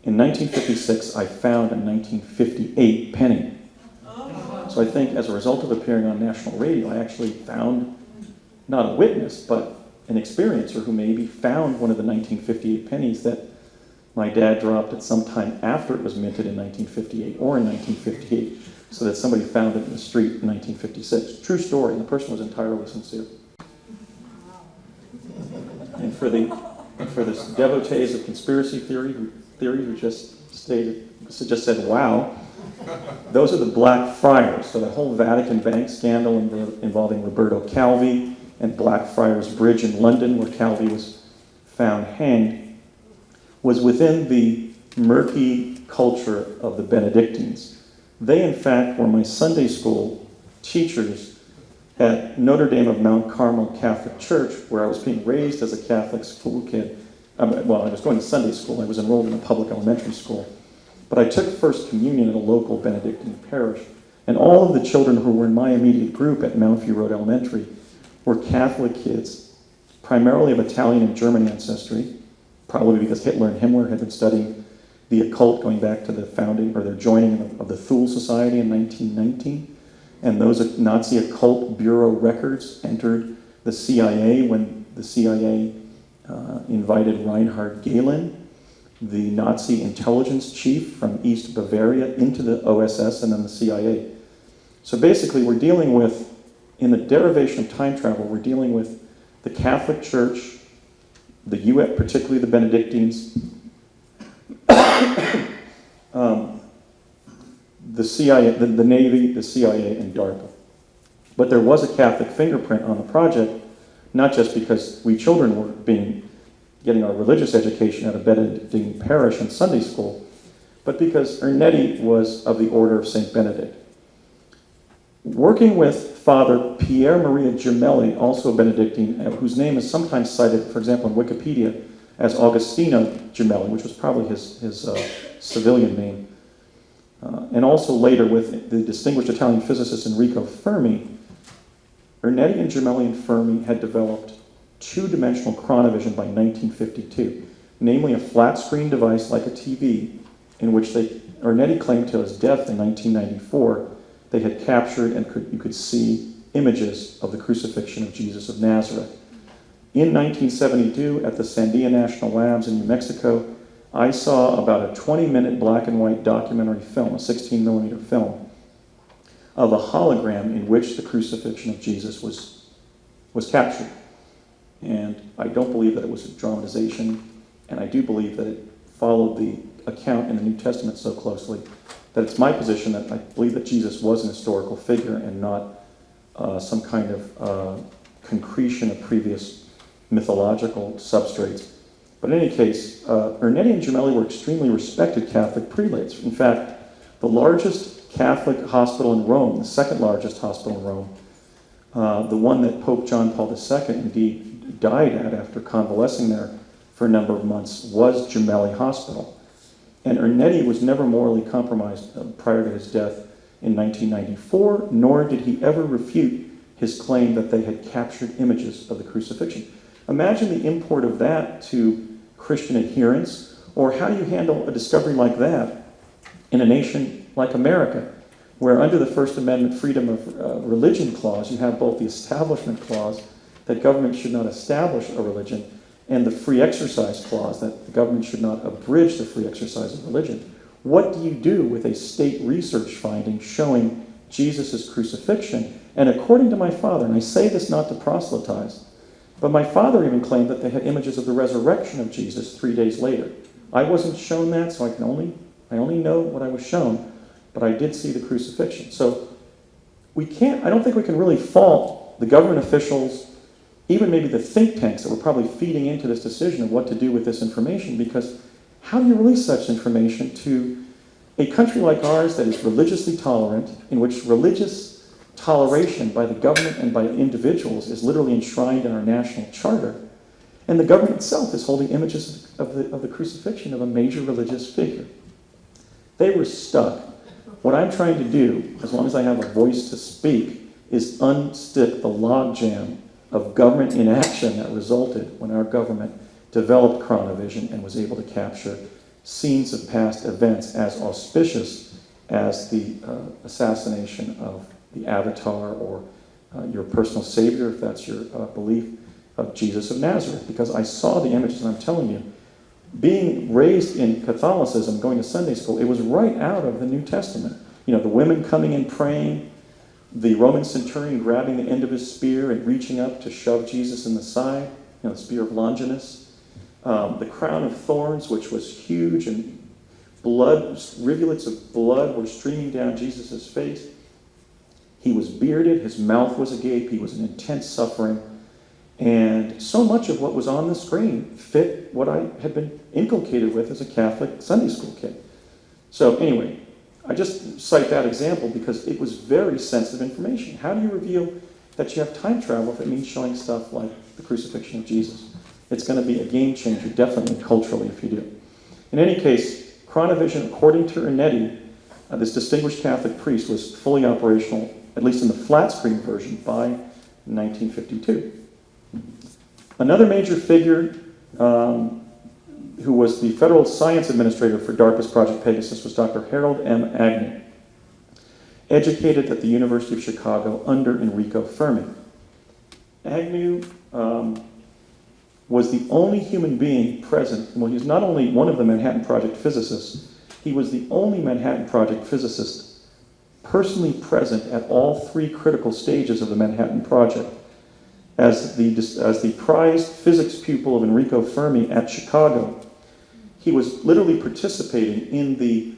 S1: in 1956, I found a 1958 penny. So I think as a result of appearing on national radio, I actually found not a witness, but an experiencer who maybe found one of the 1958 pennies that my dad dropped at some time after it was minted in 1958 or in 1958, so that somebody found it in the street in 1956. True story, and the person was entirely sincere. And for the devotees of conspiracy theory who just said, wow, those are the Black Friars. So the whole Vatican Bank scandal involving Roberto Calvi and Blackfriars Bridge in London, where Calvi was found hanged, was within the murky culture of the Benedictines. They, in fact, were my Sunday school teachers at Notre Dame of Mount Carmel Catholic Church, where I was being raised as a Catholic school kid. Well, I was going to Sunday school. I was enrolled in a public elementary school. But I took First Communion at a local Benedictine parish, and all of the children who were in my immediate group at Mount View Road Elementary were Catholic kids, primarily of Italian and German ancestry, probably because Hitler and Himmler had been studying the occult going back to the founding, or their joining of the Thule Society in 1919. And those Nazi occult bureau records entered the CIA when the CIA invited Reinhard Gehlen, the Nazi intelligence chief from East Bavaria, into the OSS and then the CIA. So basically we're dealing with, in the derivation of time travel, we're dealing with the Catholic Church, the US, particularly the Benedictines, the CIA, the Navy, the CIA, and DARPA. But there was a Catholic fingerprint on the project, not just because we children were getting our religious education at a Benedictine parish and Sunday school, but because Ernetti was of the Order of St. Benedict. Working with Father Pierre Maria Gemelli, also a Benedictine, whose name is sometimes cited, for example, in Wikipedia, as Augustino Gemelli, which was probably his civilian name, and also later with the distinguished Italian physicist Enrico Fermi, Ernetti and Gemelli and Fermi had developed two-dimensional chronovision by 1952, namely a flat-screen device like a TV, in which Ernetti claimed till his death in 1994, they had captured and you could see images of the crucifixion of Jesus of Nazareth. In 1972, at the Sandia National Labs in New Mexico, I saw about a 20-minute black and white documentary film, a 16-millimeter film, of a hologram in which the crucifixion of Jesus was captured. And I don't believe that it was a dramatization, and I do believe that it followed the account in the New Testament so closely that it's my position that I believe that Jesus was an historical figure and not some kind of concretion of previous mythological substrates. But in any case, Ernetti and Gemelli were extremely respected Catholic prelates. In fact, the largest Catholic hospital in Rome, the second largest hospital in Rome, the one that Pope John Paul II indeed died at after convalescing there for a number of months, was Gemelli Hospital. And Ernetti was never morally compromised prior to his death in 1994, nor did he ever refute his claim that they had captured images of the crucifixion. Imagine the import of that to Christian adherents, or how do you handle a discovery like that in a nation like America, where under the First Amendment freedom of religion clause, you have both the establishment clause, that government should not establish a religion, and the free exercise clause, that the government should not abridge the free exercise of religion. What do you do with a state research finding showing Jesus' crucifixion? And according to my father, and I say this not to proselytize, but my father even claimed that they had images of the resurrection of Jesus 3 days later. I wasn't shown that, so I only know what I was shown, but I did see the crucifixion. So I don't think we can really fault the government officials, even maybe the think tanks that were probably feeding into this decision of what to do with this information, because how do you release such information to a country like ours that is religiously tolerant, in which religious toleration by the government and by individuals is literally enshrined in our national charter. And the government itself is holding images of the crucifixion of a major religious figure. They were stuck. What I'm trying to do, as long as I have a voice to speak, is unstick the logjam of government inaction that resulted when our government developed chronovision and was able to capture scenes of past events as auspicious as the assassination of the avatar or your personal savior, if that's your belief, of Jesus of Nazareth. Because I saw the images, and I'm telling you, being raised in Catholicism, going to Sunday school, it was right out of the New Testament. You know, the women coming in praying, the Roman centurion grabbing the end of his spear and reaching up to shove Jesus in the side, you know, the spear of Longinus. The crown of thorns, which was huge, and blood, rivulets of blood were streaming down Jesus' face. He was bearded, his mouth was agape, he was in intense suffering. And so much of what was on the screen fit what I had been inculcated with as a Catholic Sunday school kid. So anyway, I just cite that example because it was very sensitive information. How do you reveal that you have time travel if it means showing stuff like the crucifixion of Jesus? It's going to be a game changer, definitely culturally, if you do. In any case, chronovision, according to Ernetti, this distinguished Catholic priest, was fully operational, at least in the flat screen version, by 1952. Another major figure who was the federal science administrator for DARPA's Project Pegasus was Dr. Harold M. Agnew, educated at the University of Chicago under Enrico Fermi. Agnew was the only human being present. Well, he was not only one of the Manhattan Project physicists, he was the only Manhattan Project physicist personally present at all three critical stages of the Manhattan Project. As the prized physics pupil of Enrico Fermi at Chicago, he was literally participating in the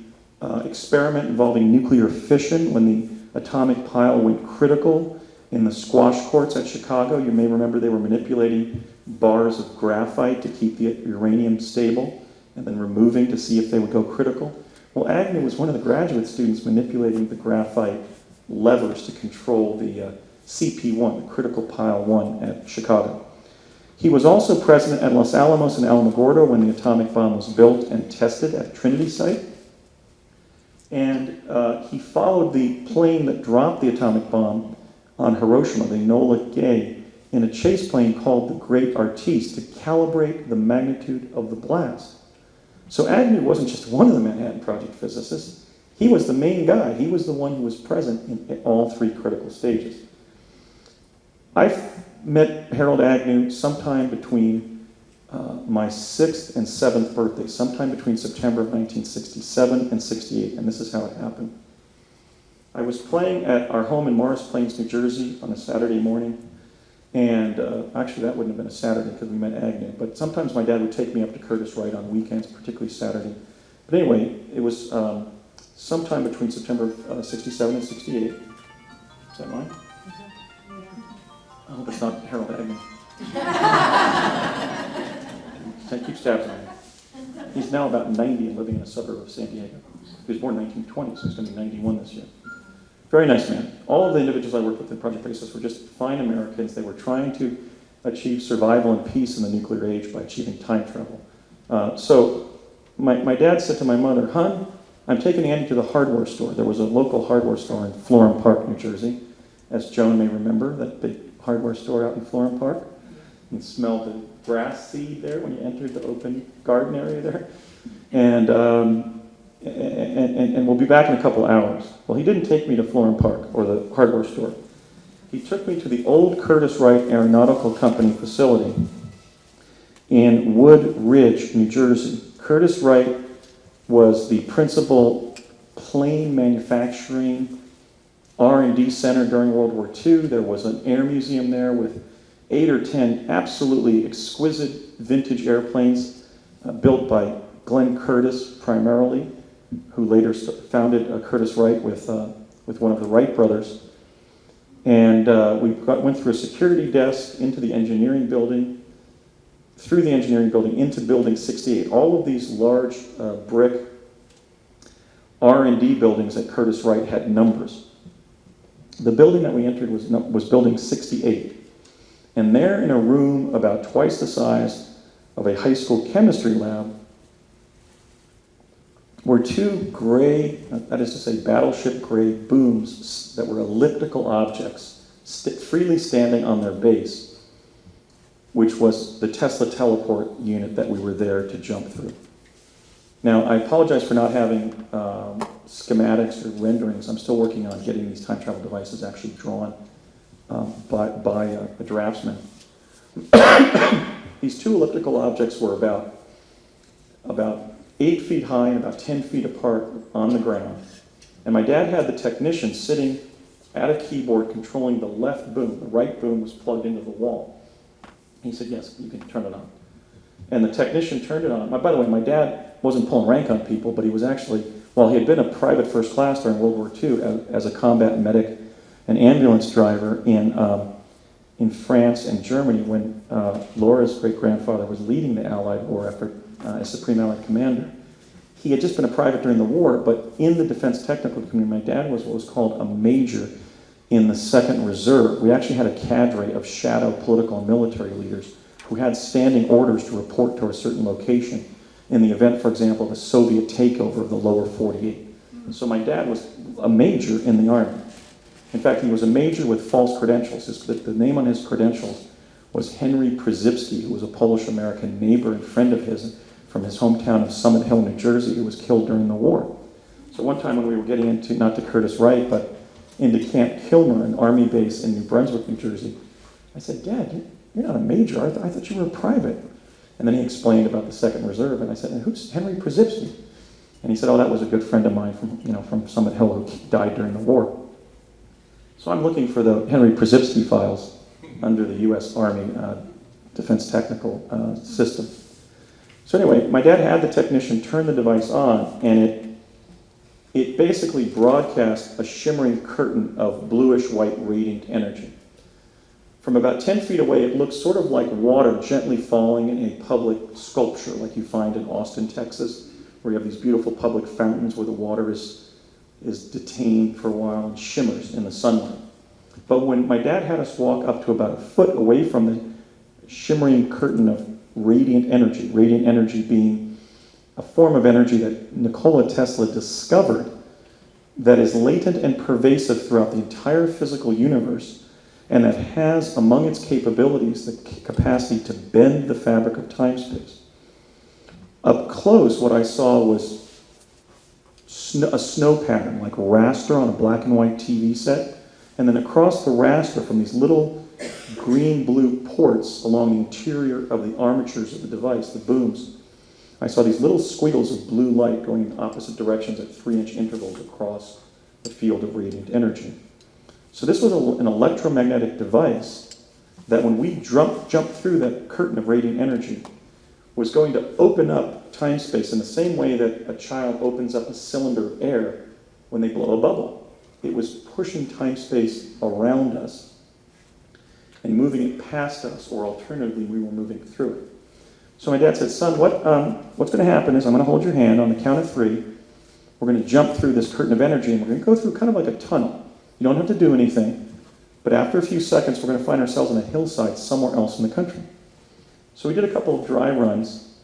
S1: experiment involving nuclear fission when the atomic pile went critical in the squash courts at Chicago. You may remember they were manipulating bars of graphite to keep the uranium stable and then removing to see if they would go critical. Well, Agnew was one of the graduate students manipulating the graphite levers to control the CP1, the critical pile 1 at Chicago. He was also present at Los Alamos and Alamogordo when the atomic bomb was built and tested at Trinity site. And he followed the plane that dropped the atomic bomb on Hiroshima, the Enola Gay, in a chase plane called the Great Artiste to calibrate the magnitude of the blast. So Agnew wasn't just one of the Manhattan Project physicists. He was the main guy. He was the one who was present in all three critical stages. I met Harold Agnew sometime between my 6th and 7th birthday, sometime between September of 1967 and 68, and this is how it happened. I was playing at our home in Morris Plains, New Jersey on a Saturday morning, and actually that wouldn't have been a Saturday because we met Agnew, but sometimes my dad would take me up to Curtis-Wright on weekends, particularly Saturday. But anyway, it was sometime between September 67 and 68. Is that right? I hope it's not Harold Agnew. He keeps tabs on me. He's now about 90 and living in a suburb of San Diego. He was born in 1920, so he's going to be 91 this year. Very nice man. All of the individuals I worked with in Project Pegasus were just fine Americans. They were trying to achieve survival and peace in the nuclear age by achieving time travel. So my dad said to my mother, "Hon, I'm taking Annie to the hardware store." There was a local hardware store in Florham Park, New Jersey. As Joan may remember, that big hardware store out in Florham Park. You can smell the grass seed there when you entered the open garden area there. And we'll be back in a couple hours. Well, he didn't take me to Florham Park or the hardware store. He took me to the old Curtiss-Wright Aeronautical Company facility in Wood Ridge, New Jersey. Curtiss-Wright was the principal plane manufacturing R&D center during World War II. There was an air museum there with 8 or 10 absolutely exquisite vintage airplanes built by Glenn Curtiss primarily, who later founded Curtiss-Wright with one of the Wright brothers. And we went through a security desk into the engineering building, through the engineering building into Building 68. All of these large brick R&D buildings at Curtiss-Wright had numbers. The building that we entered was building 68. And there in a room about twice the size of a high school chemistry lab were two gray, that is to say battleship gray booms that were elliptical objects freely standing on their base, which was the Tesla teleport unit that we were there to jump through. Now, I apologize for not having schematics or renderings. I'm still working on getting these time travel devices actually drawn by a draftsman. These two elliptical objects were about 8 feet high and about 10 feet apart on the ground. And my dad had the technician sitting at a keyboard controlling the left boom. The right boom was plugged into the wall. He said, yes, you can turn it on. And the technician turned it on. By the way, my dad wasn't pulling rank on people, but he was actually, well, he had been a private first class during World War II as a combat medic and ambulance driver in France and Germany when Laura's great-grandfather was leading the Allied war effort as Supreme Allied Commander. He had just been a private during the war, but in the defense technical community, my dad was what was called a major in the 2nd Reserve. We actually had a cadre of shadow political and military leaders who had standing orders to report to a certain location in the event, for example, of a Soviet takeover of the lower 48. So my dad was a major in the Army. In fact, he was a major with false credentials. The name on his credentials was Henry Przybski, who was a Polish-American neighbor and friend of his from his hometown of Summit Hill, New Jersey, who was killed during the war. So one time when we were getting into, not to Curtis Wright, but into Camp Kilmer, an Army base in New Brunswick, New Jersey, I said, Dad, you're not a major. I thought you were a private. And then he explained about the 2nd Reserve, and I said, and who's Henry Przybski? And he said, oh, that was a good friend of mine from Summit Hill who died during the war. So I'm looking for the Henry Przybski files under the U.S. Army Defense Technical System. So anyway, my dad had the technician turn the device on, and it basically broadcast a shimmering curtain of bluish-white radiant energy. From about 10 feet away, it looked sort of like water gently falling in a public sculpture like you find in Austin, Texas, where you have these beautiful public fountains where the water is detained for a while and shimmers in the sunlight. But when my dad had us walk up to about a foot away from the shimmering curtain of radiant energy being a form of energy that Nikola Tesla discovered that is latent and pervasive throughout the entire physical universe, and that has among its capabilities the capacity to bend the fabric of time-space. Up close, what I saw was a snow pattern, like raster on a black and white TV set, and then across the raster from these little green-blue ports along the interior of the armatures of the device, the booms, I saw these little squiggles of blue light going in opposite directions at 3-inch intervals across the field of radiant energy. So this was an electromagnetic device that when we jumped through that curtain of radiant energy was going to open up time-space in the same way that a child opens up a cylinder of air when they blow a bubble. It was pushing time-space around us and moving it past us, or alternatively, we were moving through it. So my dad said, son, what's going to happen is I'm going to hold your hand on the count of 3. We're going to jump through this curtain of energy, and we're going to go through kind of like a tunnel. You don't have to do anything, but after a few seconds, we're going to find ourselves on a hillside somewhere else in the country. So we did a couple of dry runs,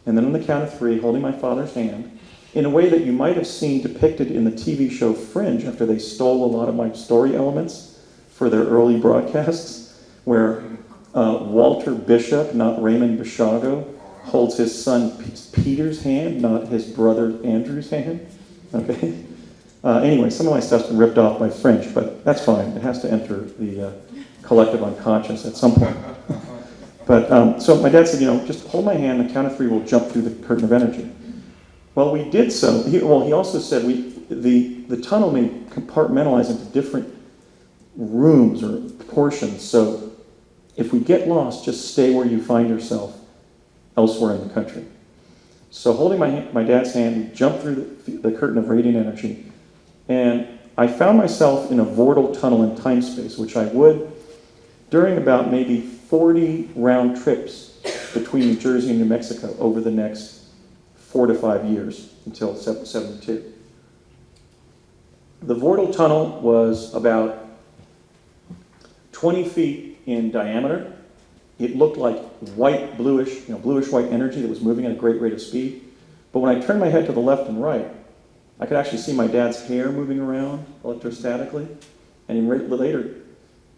S1: and then on the count of 3, holding my father's hand, in a way that you might have seen depicted in the TV show Fringe after they stole a lot of my story elements for their early broadcasts, where Walter Bishop, not Raymond Bishago, holds his son Peter's hand, not his brother Andrew's hand. Okay. Anyway, some of my stuff's been ripped off by Fringe, but that's fine. It has to enter the collective unconscious at some point. But so my dad said, just hold my hand. The count of 3, we'll jump through the curtain of energy. Well, we did so. He also said the tunnel may compartmentalize into different rooms or portions. So if we get lost, just stay where you find yourself elsewhere in the country. So holding my dad's hand, we jumped through the curtain of radiant energy, and I found myself in a vortal tunnel in time-space, which I would during about maybe 40 round trips between New Jersey and New Mexico over the next 4 to 5 years until 72. The vortal tunnel was about 20 feet in diameter. It looked like white, bluish, bluish-white energy that was moving at a great rate of speed. But when I turned my head to the left and right, I could actually see my dad's hair moving around electrostatically. And he later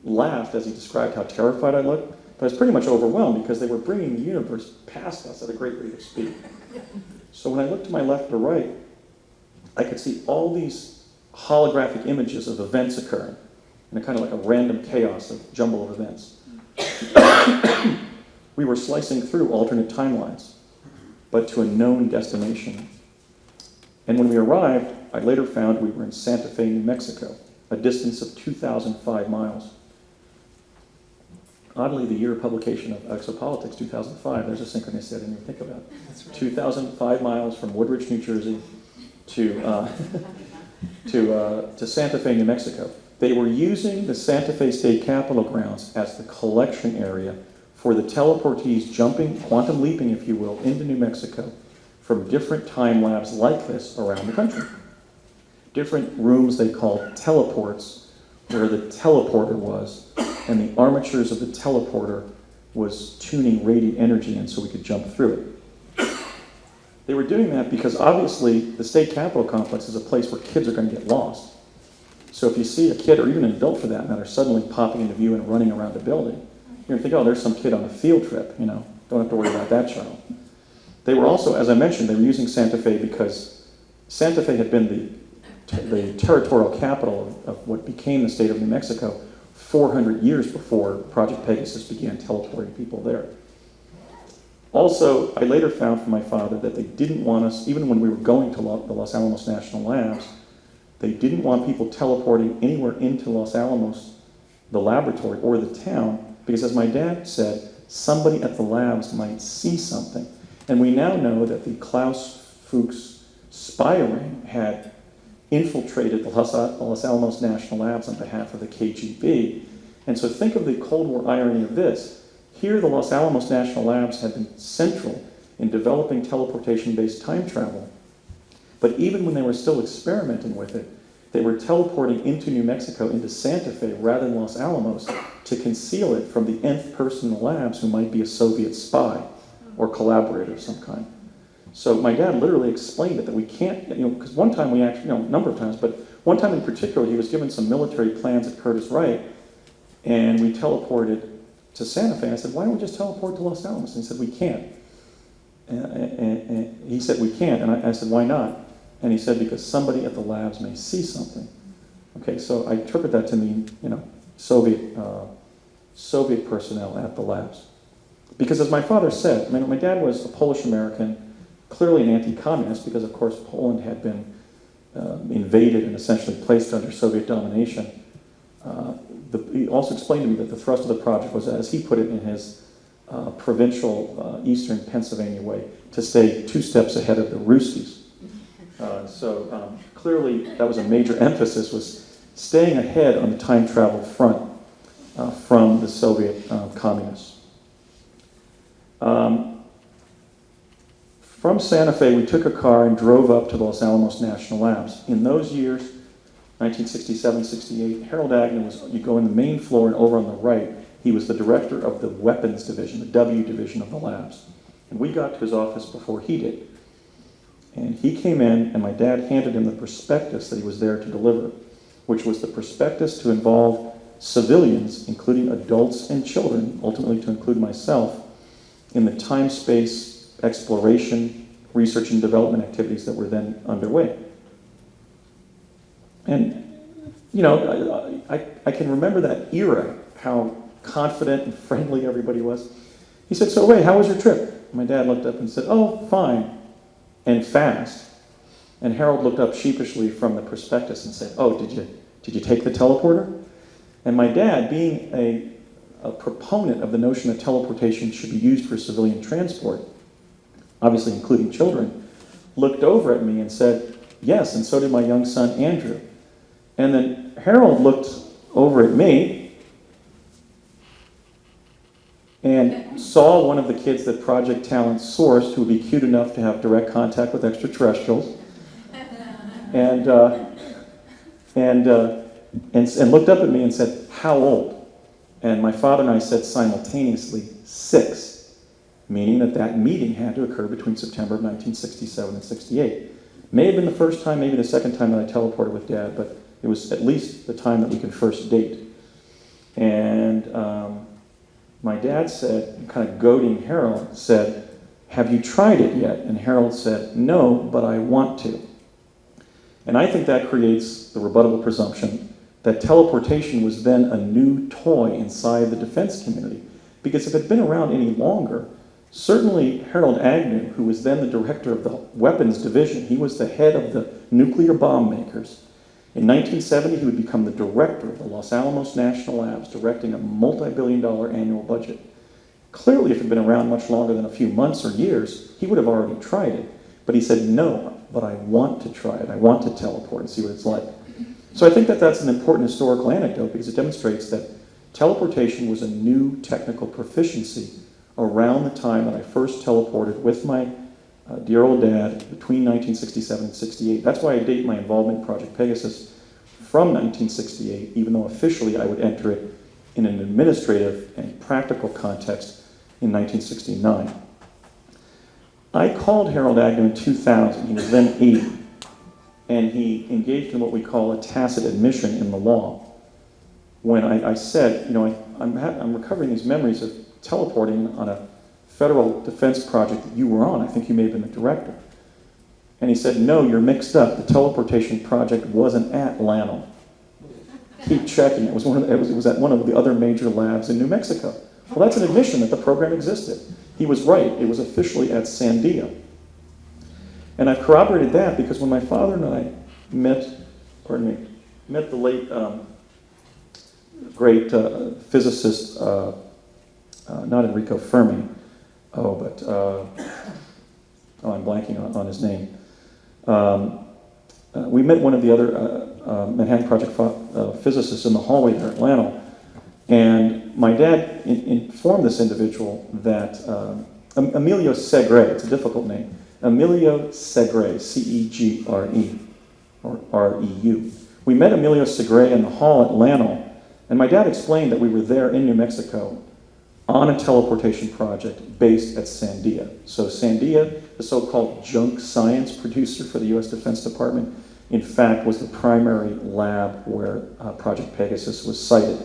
S1: laughed as he described how terrified I looked. But I was pretty much overwhelmed because they were bringing the universe past us at a great rate of speed. So when I looked to my left or right, I could see all these holographic images of events occurring in a kind of like a random chaos of jumble of events. We were slicing through alternate timelines, but to a known destination. And when we arrived, I later found we were in Santa Fe, New Mexico, a distance of 2,005 miles. Oddly, the year of publication of Exopolitics, 2005, there's a synchronicity I didn't even think about. That's right. 2,005 miles from Woodridge, New Jersey to Santa Fe, New Mexico. They were using the Santa Fe State Capitol grounds as the collection area for the teleportees jumping, quantum leaping, if you will, into New Mexico from different time labs like this around the country. Different rooms they called teleports, where the teleporter was, and the armatures of the teleporter was tuning radiant energy in so we could jump through it. They were doing that because obviously the state capitol complex is a place where kids are going to get lost. So if you see a kid, or even an adult for that matter, suddenly popping into view and running around a building, you're going to think, oh, there's some kid on a field trip, don't have to worry about that child. They were also, as I mentioned, they were using Santa Fe because Santa Fe had been the territorial capital of what became the state of New Mexico 400 years before Project Pegasus began teleporting people there. Also, I later found from my father that they didn't want us, even when we were going to the Los Alamos National Labs, they didn't want people teleporting anywhere into Los Alamos, the laboratory, or the town, because as my dad said, somebody at the labs might see something. And we now know that the Klaus Fuchs spy ring had infiltrated the Los Alamos National Labs on behalf of the KGB. And so think of the Cold War irony of this. Here, the Los Alamos National Labs had been central in developing teleportation-based time travel. But even when they were still experimenting with it, they were teleporting into New Mexico, into Santa Fe, rather than Los Alamos, to conceal it from the nth person in the labs who might be a Soviet spy or collaborator of some kind. So my dad literally explained it, that we can't, because one time we actually, a number of times, but one time in particular, he was given some military plans at Curtis Wright, and we teleported to Santa Fe. And I said, why don't we just teleport to Los Alamos? And he said, we can't. And he said, we can't. And I said, why not? And he said, because somebody at the labs may see something. Okay, so I interpret that to mean, Soviet personnel at the labs. Because as my father said, my dad was a Polish American, clearly an anti-communist, because of course Poland had been invaded and essentially placed under Soviet domination. He also explained to me that the thrust of the project was, as he put it in his provincial Eastern Pennsylvania way, to stay 2 steps ahead of the Ruskies. So clearly that was a major emphasis, was staying ahead on the time travel front from the Soviet communists. From Santa Fe, we took a car and drove up to the Los Alamos National Labs. In those years, 1967, 68, Harold Agnew was, you go in the main floor and over on the right, he was the director of the weapons division, the W division of the labs. And we got to his office before he did. And he came in, and my dad handed him the prospectus that he was there to deliver, which was the prospectus to involve civilians, including adults and children, ultimately to include myself, in the time-space exploration, research, and development activities that were then underway. And, I can remember that era, how confident and friendly everybody was. He said, so Ray, how was your trip? My dad looked up and said, oh, fine, and fast. And Harold looked up sheepishly from the prospectus and said, oh, did you take the teleporter? And my dad, being a proponent of the notion that teleportation should be used for civilian transport, obviously including children, looked over at me and said, yes, and so did my young son, Andrew. And then Harold looked over at me and saw one of the kids that Project Talent sourced who would be cute enough to have direct contact with extraterrestrials, and looked up at me and said, how old? And my father and I said simultaneously 6, meaning that that meeting had to occur between September of 1967 and 68. May have been the first time, maybe the second time that I teleported with Dad, but it was at least the time that we could first date. And my dad said, kind of goading Harold, said, "Have you tried it yet?" And Harold said, "No, but I want to." And I think that creates the rebuttable presumption that teleportation was then a new toy inside the defense community. Because if it had been around any longer, certainly Harold Agnew, who was then the director of the weapons division, he was the head of the nuclear bomb makers. In 1970, he would become the director of the Los Alamos National Labs, directing a multi-billion-dollar annual budget. Clearly, if it had been around much longer than a few months or years, he would have already tried it. But he said, "No, but I want to try it. I want to teleport and see what it's like." So I think that that's an important historical anecdote because it demonstrates that teleportation was a new technical proficiency around the time that I first teleported with my dear old dad between 1967 and 68. That's why I date my involvement in Project Pegasus from 1968, even though officially I would enter it in an administrative and practical context in 1969. I called Harold Agnew in 2000. He was then 80. And he engaged in what we call a tacit admission in the law. When I said, I'm recovering these memories of teleporting on a federal defense project that you were on. I think you may have been the director. And he said, "No, you're mixed up. The teleportation project wasn't at LANL. Keep checking. It was at one of the other major labs in New Mexico." Well, that's an admission that the program existed. He was right. It was officially at Sandia. And I've corroborated that because when my father and I met the late great physicist, not Enrico Fermi, I'm blanking on his name. We met one of the other Manhattan Project physicists in the hallway there at LANL, and my dad informed this individual that Emilio Segre, it's a difficult name, Emilio Segre, C-E-G-R-E, or R-E-U. We met Emilio Segre in the hall at LANL, and my dad explained that we were there in New Mexico on a teleportation project based at Sandia. So Sandia, the so-called junk science producer for the U.S. Defense Department, in fact, was the primary lab where Project Pegasus was sited.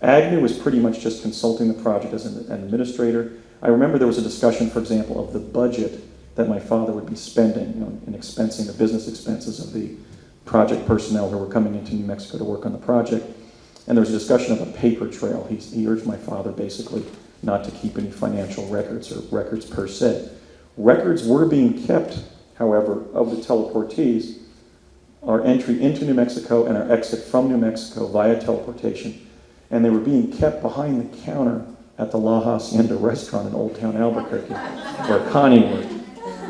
S1: Agnew was pretty much just consulting the project as an administrator. I remember there was a discussion, for example, of the budget that my father would be spending in expensing the business expenses of the project personnel who were coming into New Mexico to work on the project. And there was a discussion of a paper trail. He urged my father basically not to keep any financial records or records per se. Records were being kept, however, of the teleportees, our entry into New Mexico and our exit from New Mexico via teleportation. And they were being kept behind the counter at the La Hacienda restaurant in Old Town Albuquerque, where Connie worked.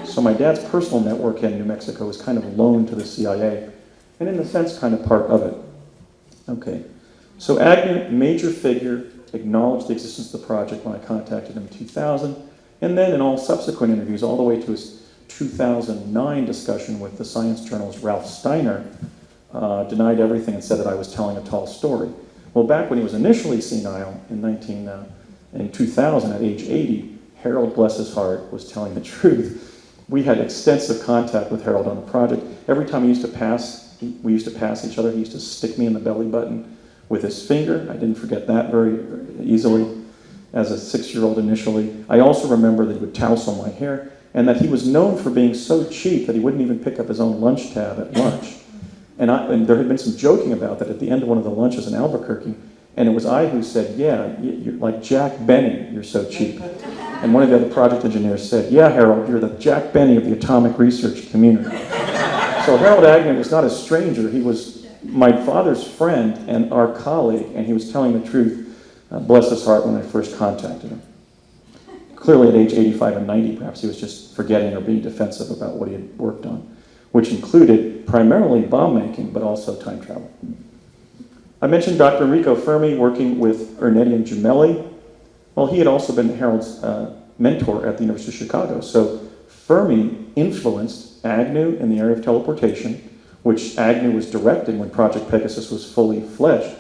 S1: So my dad's personal network in New Mexico was kind of loaned to the CIA, and in a sense, kind of part of it. Okay, so Agnew, major figure, acknowledged the existence of the project when I contacted him in 2000, and then in all subsequent interviews, all the way to his 2009 discussion with the science journalist Ralph Steiner, denied everything and said that I was telling a tall story. Well, back when he was initially senile in 2000 at age 80, Harold, bless his heart, was telling the truth. We had extensive contact with Harold on the project. Every time we used to pass each other, he used to stick me in the belly button with his finger. I didn't forget that very easily as a 6-year-old initially. I also remember that he would tousle my hair and that he was known for being so cheap that he wouldn't even pick up his own lunch tab at lunch. And there had been some joking about that at the end of one of the lunches in Albuquerque, and it was I who said, "Yeah, you're like Jack Benny, you're so cheap." And one of the other project engineers said, "Yeah, Harold, you're the Jack Benny of the atomic research community." So Harold Agnew was not a stranger. He was my father's friend and our colleague, and he was telling the truth, bless his heart, when I first contacted him. Clearly at age 85 and 90, perhaps he was just forgetting or being defensive about what he had worked on, which included primarily bomb making, but also time travel. I mentioned Dr. Enrico Fermi working with Ernetti and Gemelli. Well, he had also been Harold's mentor at the University of Chicago. So Fermi influenced Agnew in the area of teleportation, which Agnew was directing when Project Pegasus was fully fledged.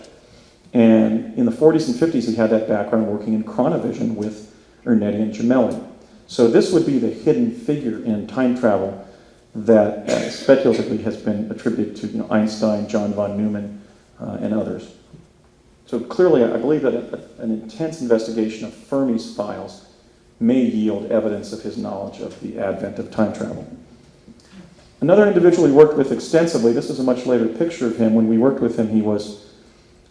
S1: And in the 40s and 50s, he had that background working in chronovision with Ernetti and Gemelli. So this would be the hidden figure in time travel that speculatively has been attributed to Einstein, John von Neumann, and others. So clearly, I believe that an intense investigation of Fermi's files may yield evidence of his knowledge of the advent of time travel. Another individual he worked with extensively, this is a much later picture of him. When we worked with him, he was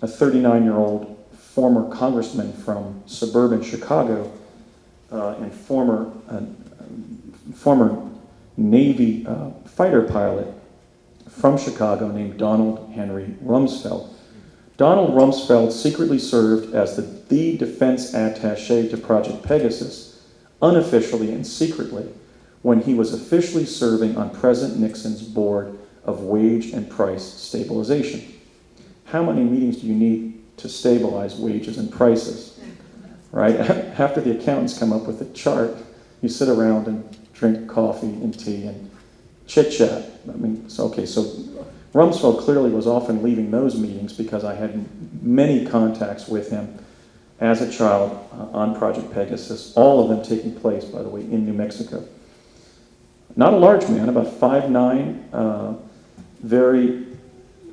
S1: a 39-year-old former congressman from suburban Chicago and former Navy fighter pilot from Chicago named Donald Henry Rumsfeld. Donald Rumsfeld secretly served as the defense attaché to Project Pegasus, unofficially and secretly, when he was officially serving on President Nixon's board of wage and price stabilization. How many meetings do you need to stabilize wages and prices? Right? After the accountants come up with a chart, you sit around and drink coffee and tea and chit-chat. So Rumsfeld clearly was often leaving those meetings because I had many contacts with him as a child on Project Pegasus, all of them taking place, by the way, in New Mexico. Not a large man, about 5'9", very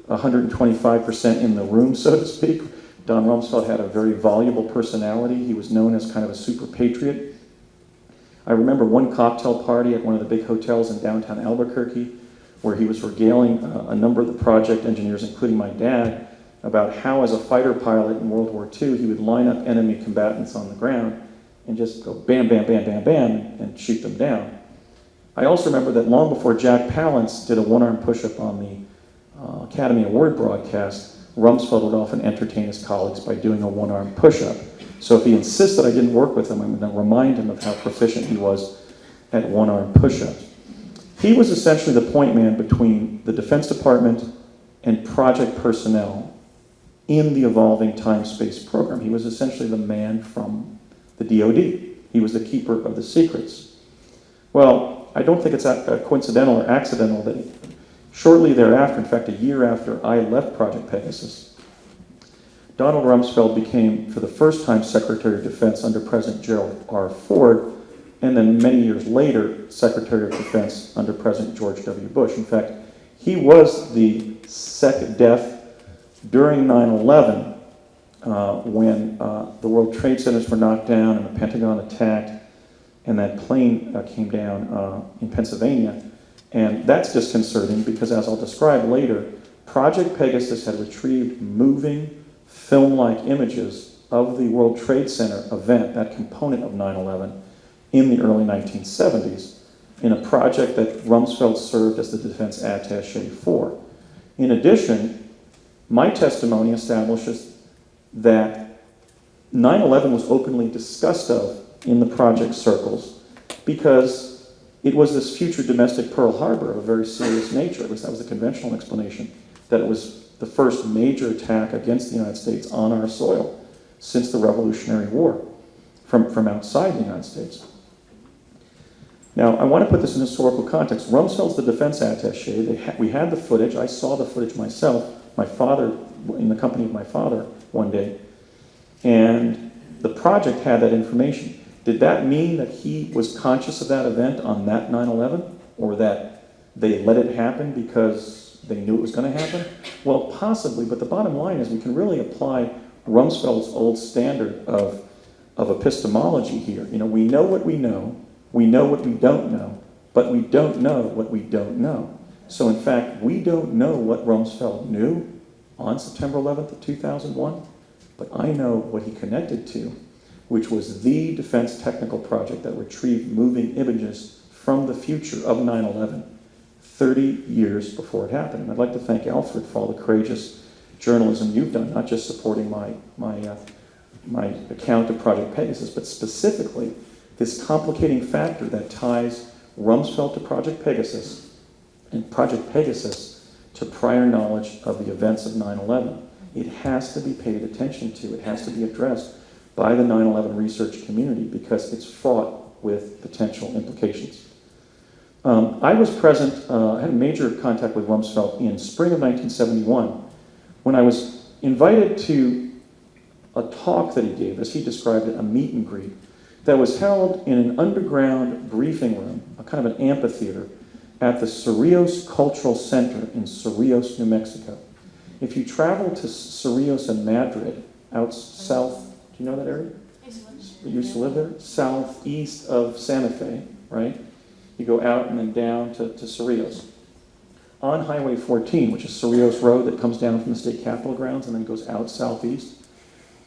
S1: 125% in the room, so to speak. Don Rumsfeld had a very voluble personality. He was known as kind of a super patriot. I remember one cocktail party at one of the big hotels in downtown Albuquerque where he was regaling a number of the project engineers, including my dad, about how as a fighter pilot in World War II, he would line up enemy combatants on the ground and just go bam, bam, bam, bam, bam, and shoot them down. I also remember that long before Jack Palance did a one-arm push-up on the Academy Award broadcast, Rumsfeld would often entertain his colleagues by doing a one-arm push-up. So if he insisted I didn't work with him, I'm going to remind him of how proficient he was at one-arm push-ups. He was essentially the point man between the Defense Department and project personnel in the evolving time-space program. He was essentially the man from the DoD. He was the keeper of the secrets. Well, I don't think it's coincidental or accidental that shortly thereafter, in fact a year after I left Project Pegasus, Donald Rumsfeld became, for the first time, Secretary of Defense under President Gerald R. Ford, and then many years later, Secretary of Defense under President George W. Bush. In fact, he was the second death during 9/11 when the World Trade Centers were knocked down and the Pentagon attacked, and that plane came down in Pennsylvania. And that's disconcerting because, as I'll describe later, Project Pegasus had retrieved moving film-like images of the World Trade Center event, that component of 9/11, in the early 1970s, in a project that Rumsfeld served as the defense attaché for. In addition, my testimony establishes that 9/11 was openly discussed of in the project circles because it was this future domestic Pearl Harbor of a very serious nature. At least that was the conventional explanation, that it was the first major attack against the United States on our soil since the Revolutionary War from outside the United States. Now, I want to put this in historical context. Rumsfeld's the defense attaché. We had the footage. I saw the footage myself, my father, in the company of my father one day, and the project had that information. Did that mean that he was conscious of that event on that 9/11, or that they let it happen because they knew it was going to happen? Well, possibly, but the bottom line is we can really apply Rumsfeld's old standard of epistemology here. We know what we know what we don't know, but we don't know what we don't know. So in fact, we don't know what Rumsfeld knew on September 11th of 2001, but I know what he connected to, which was the defense technical project that retrieved moving images from the future of 9/11 30 years before it happened. And I'd like to thank Alfred for all the courageous journalism you've done, not just supporting my account of Project Pegasus, but specifically this complicating factor that ties Rumsfeld to Project Pegasus and Project Pegasus to prior knowledge of the events of 9/11. It has to be paid attention to. It has to be addressed by the 9/11 research community because it's fraught with potential implications. I was present, I had a major contact with Rumsfeld in spring of 1971 when I was invited to a talk that he gave, as he described it, a meet and greet, that was held in an underground briefing room, a kind of an amphitheater, at the Cerrillos Cultural Center in Cerrillos, New Mexico. If you travel to Cerrillos and Madrid, out south, do you know that area? You used to live there? Southeast of Santa Fe, right? You go out and then down to Cerrillos. On Highway 14, which is Cerrillos Road that comes down from the state capitol grounds and then goes out southeast,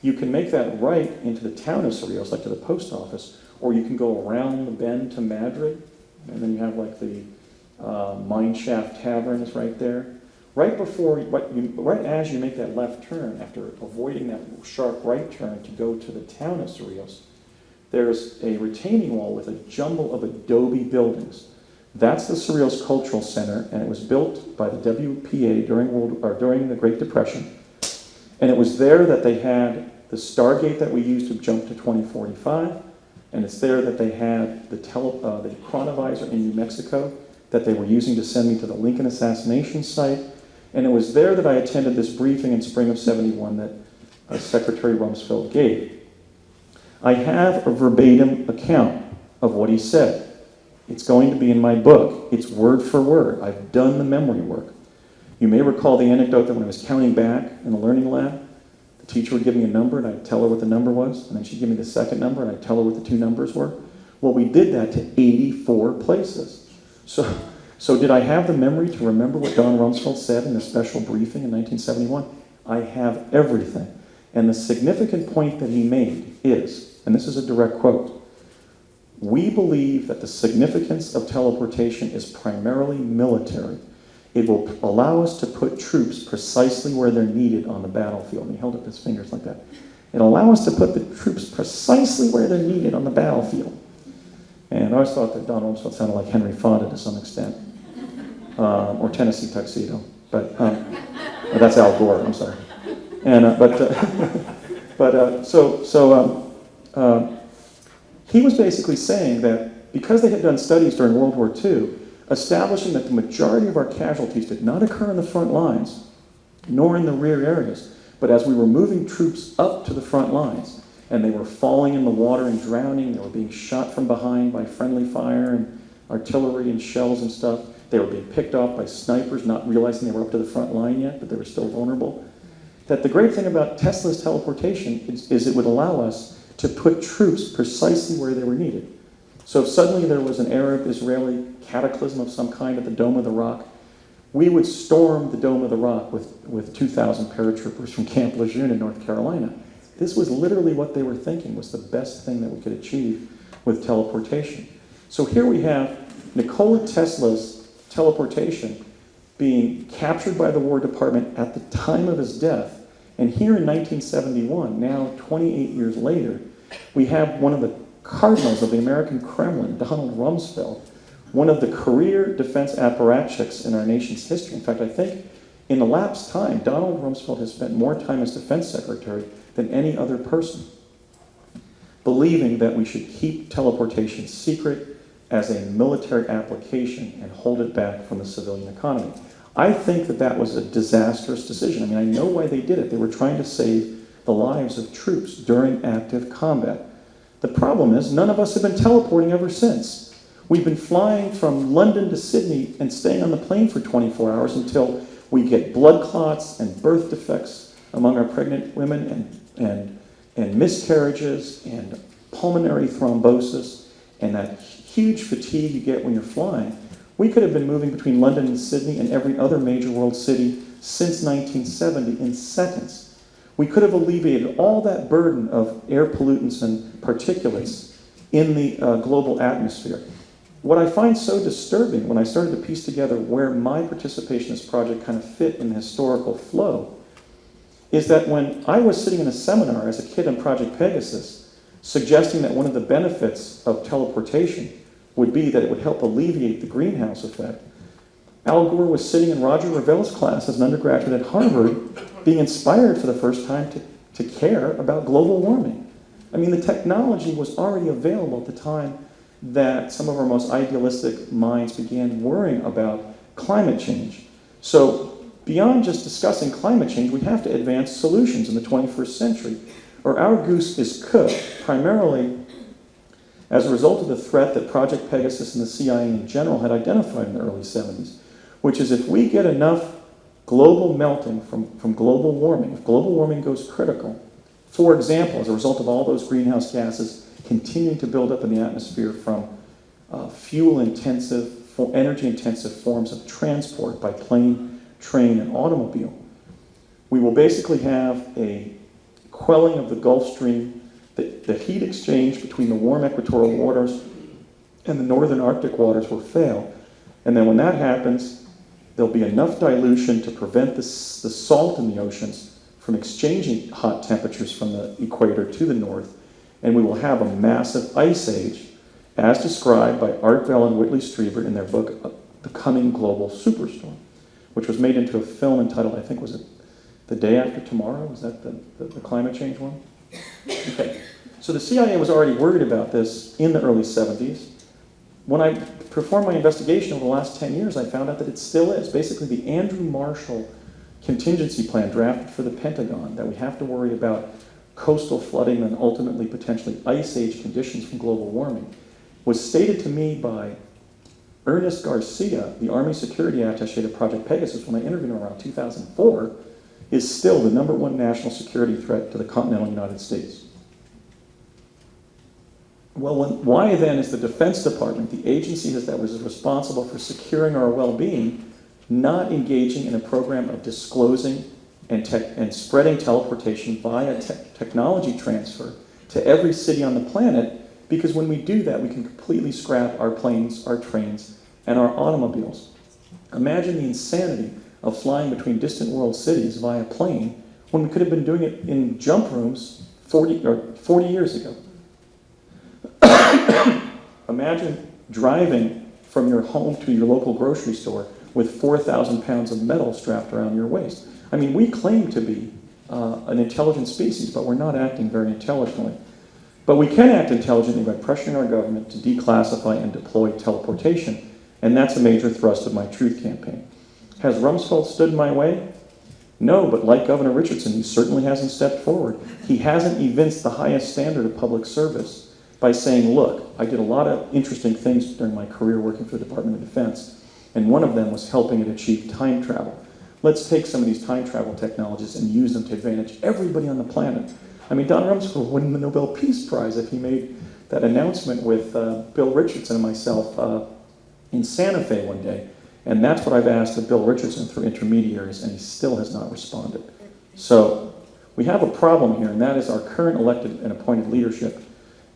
S1: you can make that right into the town of Cerrillos, like to the post office, or you can go around the bend to Madrid, and then you have like the Mine Shaft Tavern is right there. Right as you make that left turn, after avoiding that sharp right turn to go to the town of Cerrillos, there's a retaining wall with a jumble of adobe buildings. That's the Cerrillos Cultural Center, and it was built by the WPA during the Great Depression. And it was there that they had the Stargate that we used to jump to 2045, and it's there that they had the chronovisor in New Mexico that they were using to send me to the Lincoln assassination site. And it was there that I attended this briefing in spring of '71 that Secretary Rumsfeld gave. I have a verbatim account of what he said. It's going to be in my book. It's word for word. I've done the memory work. You may recall the anecdote that when I was counting back in the learning lab, the teacher would give me a number and I'd tell her what the number was, and then she'd give me the second number and I'd tell her what the two numbers were. Well, we did that to 84 places. So did I have the memory to remember what Don Rumsfeld said in a special briefing in 1971? I have everything. And the significant point that he made is, and this is a direct quote, "We believe that the significance of teleportation is primarily military. It will allow us to put troops precisely where they're needed on the battlefield." And he held up his fingers like that. "It'll allow us to put the troops precisely where they're needed on the battlefield." And I always thought that Don Rumsfeld sounded like Henry Fonda to some extent, or Tennessee Tuxedo, but that's Al Gore. I'm sorry. And he was basically saying that because they had done studies during World War II, establishing that the majority of our casualties did not occur in the front lines, nor in the rear areas, but as we were moving troops up to the front lines, and they were falling in the water and drowning, they were being shot from behind by friendly fire and artillery and shells and stuff, they were being picked off by snipers, not realizing they were up to the front line yet, but they were still vulnerable. That the great thing about Tesla's teleportation is it would allow us to put troops precisely where they were needed. So if suddenly there was an Arab-Israeli cataclysm of some kind at the Dome of the Rock, we would storm the Dome of the Rock with 2,000 paratroopers from Camp Lejeune in North Carolina. This was literally what they were thinking was the best thing that we could achieve with teleportation. So here we have Nikola Tesla's teleportation being captured by the War Department at the time of his death. And here in 1971, now 28 years later, we have one of the cardinals of the American Kremlin, Donald Rumsfeld, one of the career defense apparatchiks in our nation's history. In fact, I think in elapsed time, Donald Rumsfeld has spent more time as defense secretary than any other person, believing that we should keep teleportation secret as a military application and hold it back from the civilian economy. I think that that was a disastrous decision. I mean, I know why they did it. They were trying to save the lives of troops during active combat. The problem is none of us have been teleporting ever since. We've been flying from London to Sydney and staying on the plane for 24 hours until we get blood clots and birth defects among our pregnant women and miscarriages and pulmonary thrombosis and that huge fatigue you get when you're flying. We could have been moving between London and Sydney and every other major world city since 1970 in seconds. We could have alleviated all that burden of air pollutants and particulates in the global atmosphere. What I find so disturbing when I started to piece together where my participation in this project kind of fit in the historical flow is that when I was sitting in a seminar as a kid on Project Pegasus, suggesting that one of the benefits of teleportation would be that it would help alleviate the greenhouse effect, Al Gore was sitting in Roger Revella's class as an undergraduate at Harvard, being inspired for the first time to care about global warming. I mean, the technology was already available at the time that some of our most idealistic minds began worrying about climate change. So beyond just discussing climate change, we have to advance solutions in the 21st century. or our goose is cooked primarily as a result of the threat that Project Pegasus and the CIA in general had identified in the early 70s, which is if we get enough global melting from global warming, if global warming goes critical, for example, as a result of all those greenhouse gases continuing to build up in the atmosphere from fuel-intensive, energy-intensive forms of transport by plane, train, and automobile, we will basically have a quelling of the Gulf Stream, the heat exchange between the warm equatorial waters and the northern Arctic waters will fail. And then when that happens, there'll be enough dilution to prevent the salt in the oceans from exchanging hot temperatures from the equator to the north, and we will have a massive ice age, as described by Art Bell and Whitley Strieber in their book, The Coming Global Superstorm, which was made into a film entitled, I think, was it The Day After Tomorrow? Was that the climate change one? Okay. So the CIA was already worried about this in the early 70s. When I performed my investigation over the last 10 years, I found out that it still is. Basically, the Andrew Marshall contingency plan drafted for the Pentagon, that we have to worry about coastal flooding and ultimately potentially ice age conditions from global warming, was stated to me by Ernest Garcia, the Army Security Attaché to Project Pegasus, when I interviewed him around 2004, is still the #1 national security threat to the continental United States. Well, why then is the Defense Department, the agency that was responsible for securing our well-being, not engaging in a program of disclosing and spreading teleportation via technology transfer to every city on the planet? Because when we do that, we can completely scrap our planes, our trains, and our automobiles. Imagine the insanity of flying between distant world cities via plane when we could have been doing it in jump rooms 40 years ago. Imagine driving from your home to your local grocery store with 4,000 pounds of metal strapped around your waist. I mean, we claim to be an intelligent species, but we're not acting very intelligently. But we can act intelligently by pressuring our government to declassify and deploy teleportation, and that's a major thrust of my Truth campaign. Has Rumsfeld stood in my way? No, but like Governor Richardson, he certainly hasn't stepped forward. He hasn't evinced the highest standard of public service by saying, look, I did a lot of interesting things during my career working for the Department of Defense, and one of them was helping it achieve time travel. Let's take some of these time travel technologies and use them to advantage everybody on the planet. I mean, Don Rumsfeld would win the Nobel Peace Prize if he made that announcement with Bill Richardson and myself in Santa Fe one day. And that's what I've asked of Bill Richardson through intermediaries, and he still has not responded. So we have a problem here, and that is our current elected and appointed leadership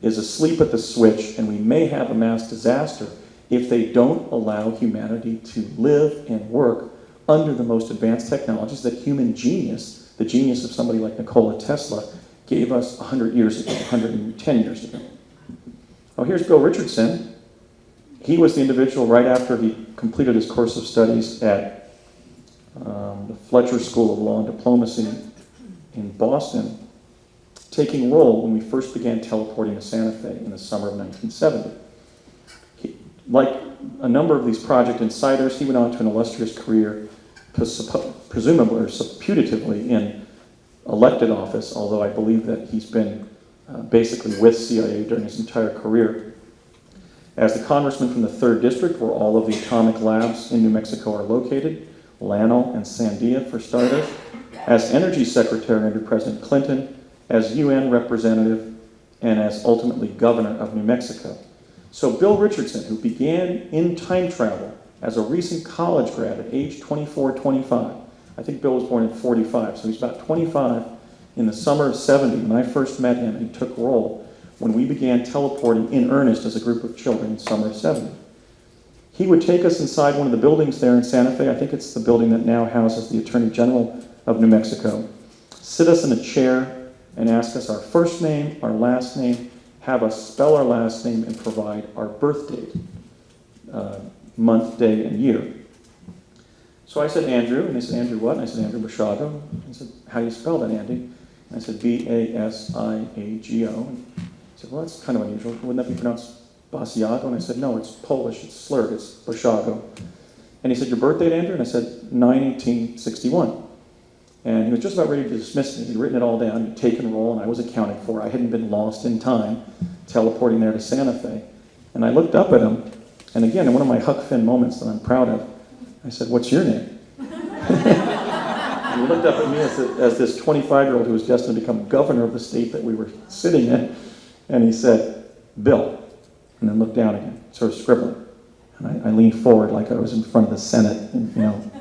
S1: is asleep at the switch, and we may have a mass disaster if they don't allow humanity to live and work under the most advanced technologies that human genius, the genius of somebody like Nikola Tesla, gave us 100 years ago, 110 years ago. Oh, here's Bill Richardson. He was the individual right after he completed his course of studies at the Fletcher School of Law and Diplomacy in Boston, taking role when we first began teleporting to Santa Fe in the summer of 1970. Like a number of these project insiders, he went on to an illustrious career, presumably or putatively in elected office, although I believe that he's been basically with CIA during his entire career. As the congressman from the 3rd District, where all of the atomic labs in New Mexico are located, Lanel and Sandia for starters, as energy secretary under President Clinton, as UN representative, and as ultimately governor of New Mexico. So Bill Richardson, who began in time travel as a recent college grad at age 24, 25, I think Bill was born in 45, so he's about 25 in the summer of 70 when I first met him, and he took role when we began teleporting in earnest as a group of children in summer of 70. He would take us inside one of the buildings there in Santa Fe, I think it's the building that now houses the Attorney General of New Mexico, sit us in a chair and ask us our first name, our last name, have us spell our last name, and provide our birth date, month, day, and year. So I said, Andrew, and they said, Andrew what? And I said, Andrew Bashago. I said, how do you spell that, Andy? And I said, Basiago. And he said, well, that's kind of unusual. Wouldn't that be pronounced Basiago? And I said, no, it's Polish, it's slurred, it's Bashago. And he said, your birth date, Andrew? And I said, 9/18/61. And he was just about ready to dismiss me. He'd written it all down, he'd taken roll, and I was accounting for. I hadn't been lost in time, teleporting there to Santa Fe. And I looked up at him, and again, in one of my Huck Finn moments that I'm proud of, I said, "What's your name?" And he looked up at me as this 25-year-old who was destined to become governor of the state that we were sitting in, and he said, "Bill," and then looked down again, sort of scribbling. And I leaned forward like I was in front of the Senate, and,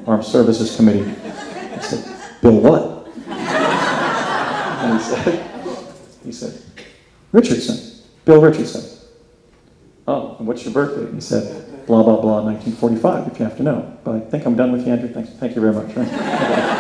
S1: Armed Services Committee. I said, "Bill what?" And he said, "Richardson, Bill Richardson." "Oh, and what's your birthday?" He said, "Blah, blah, blah, 1945, if you have to know. But I think I'm done with you, Andrew. Thank you very much." Right?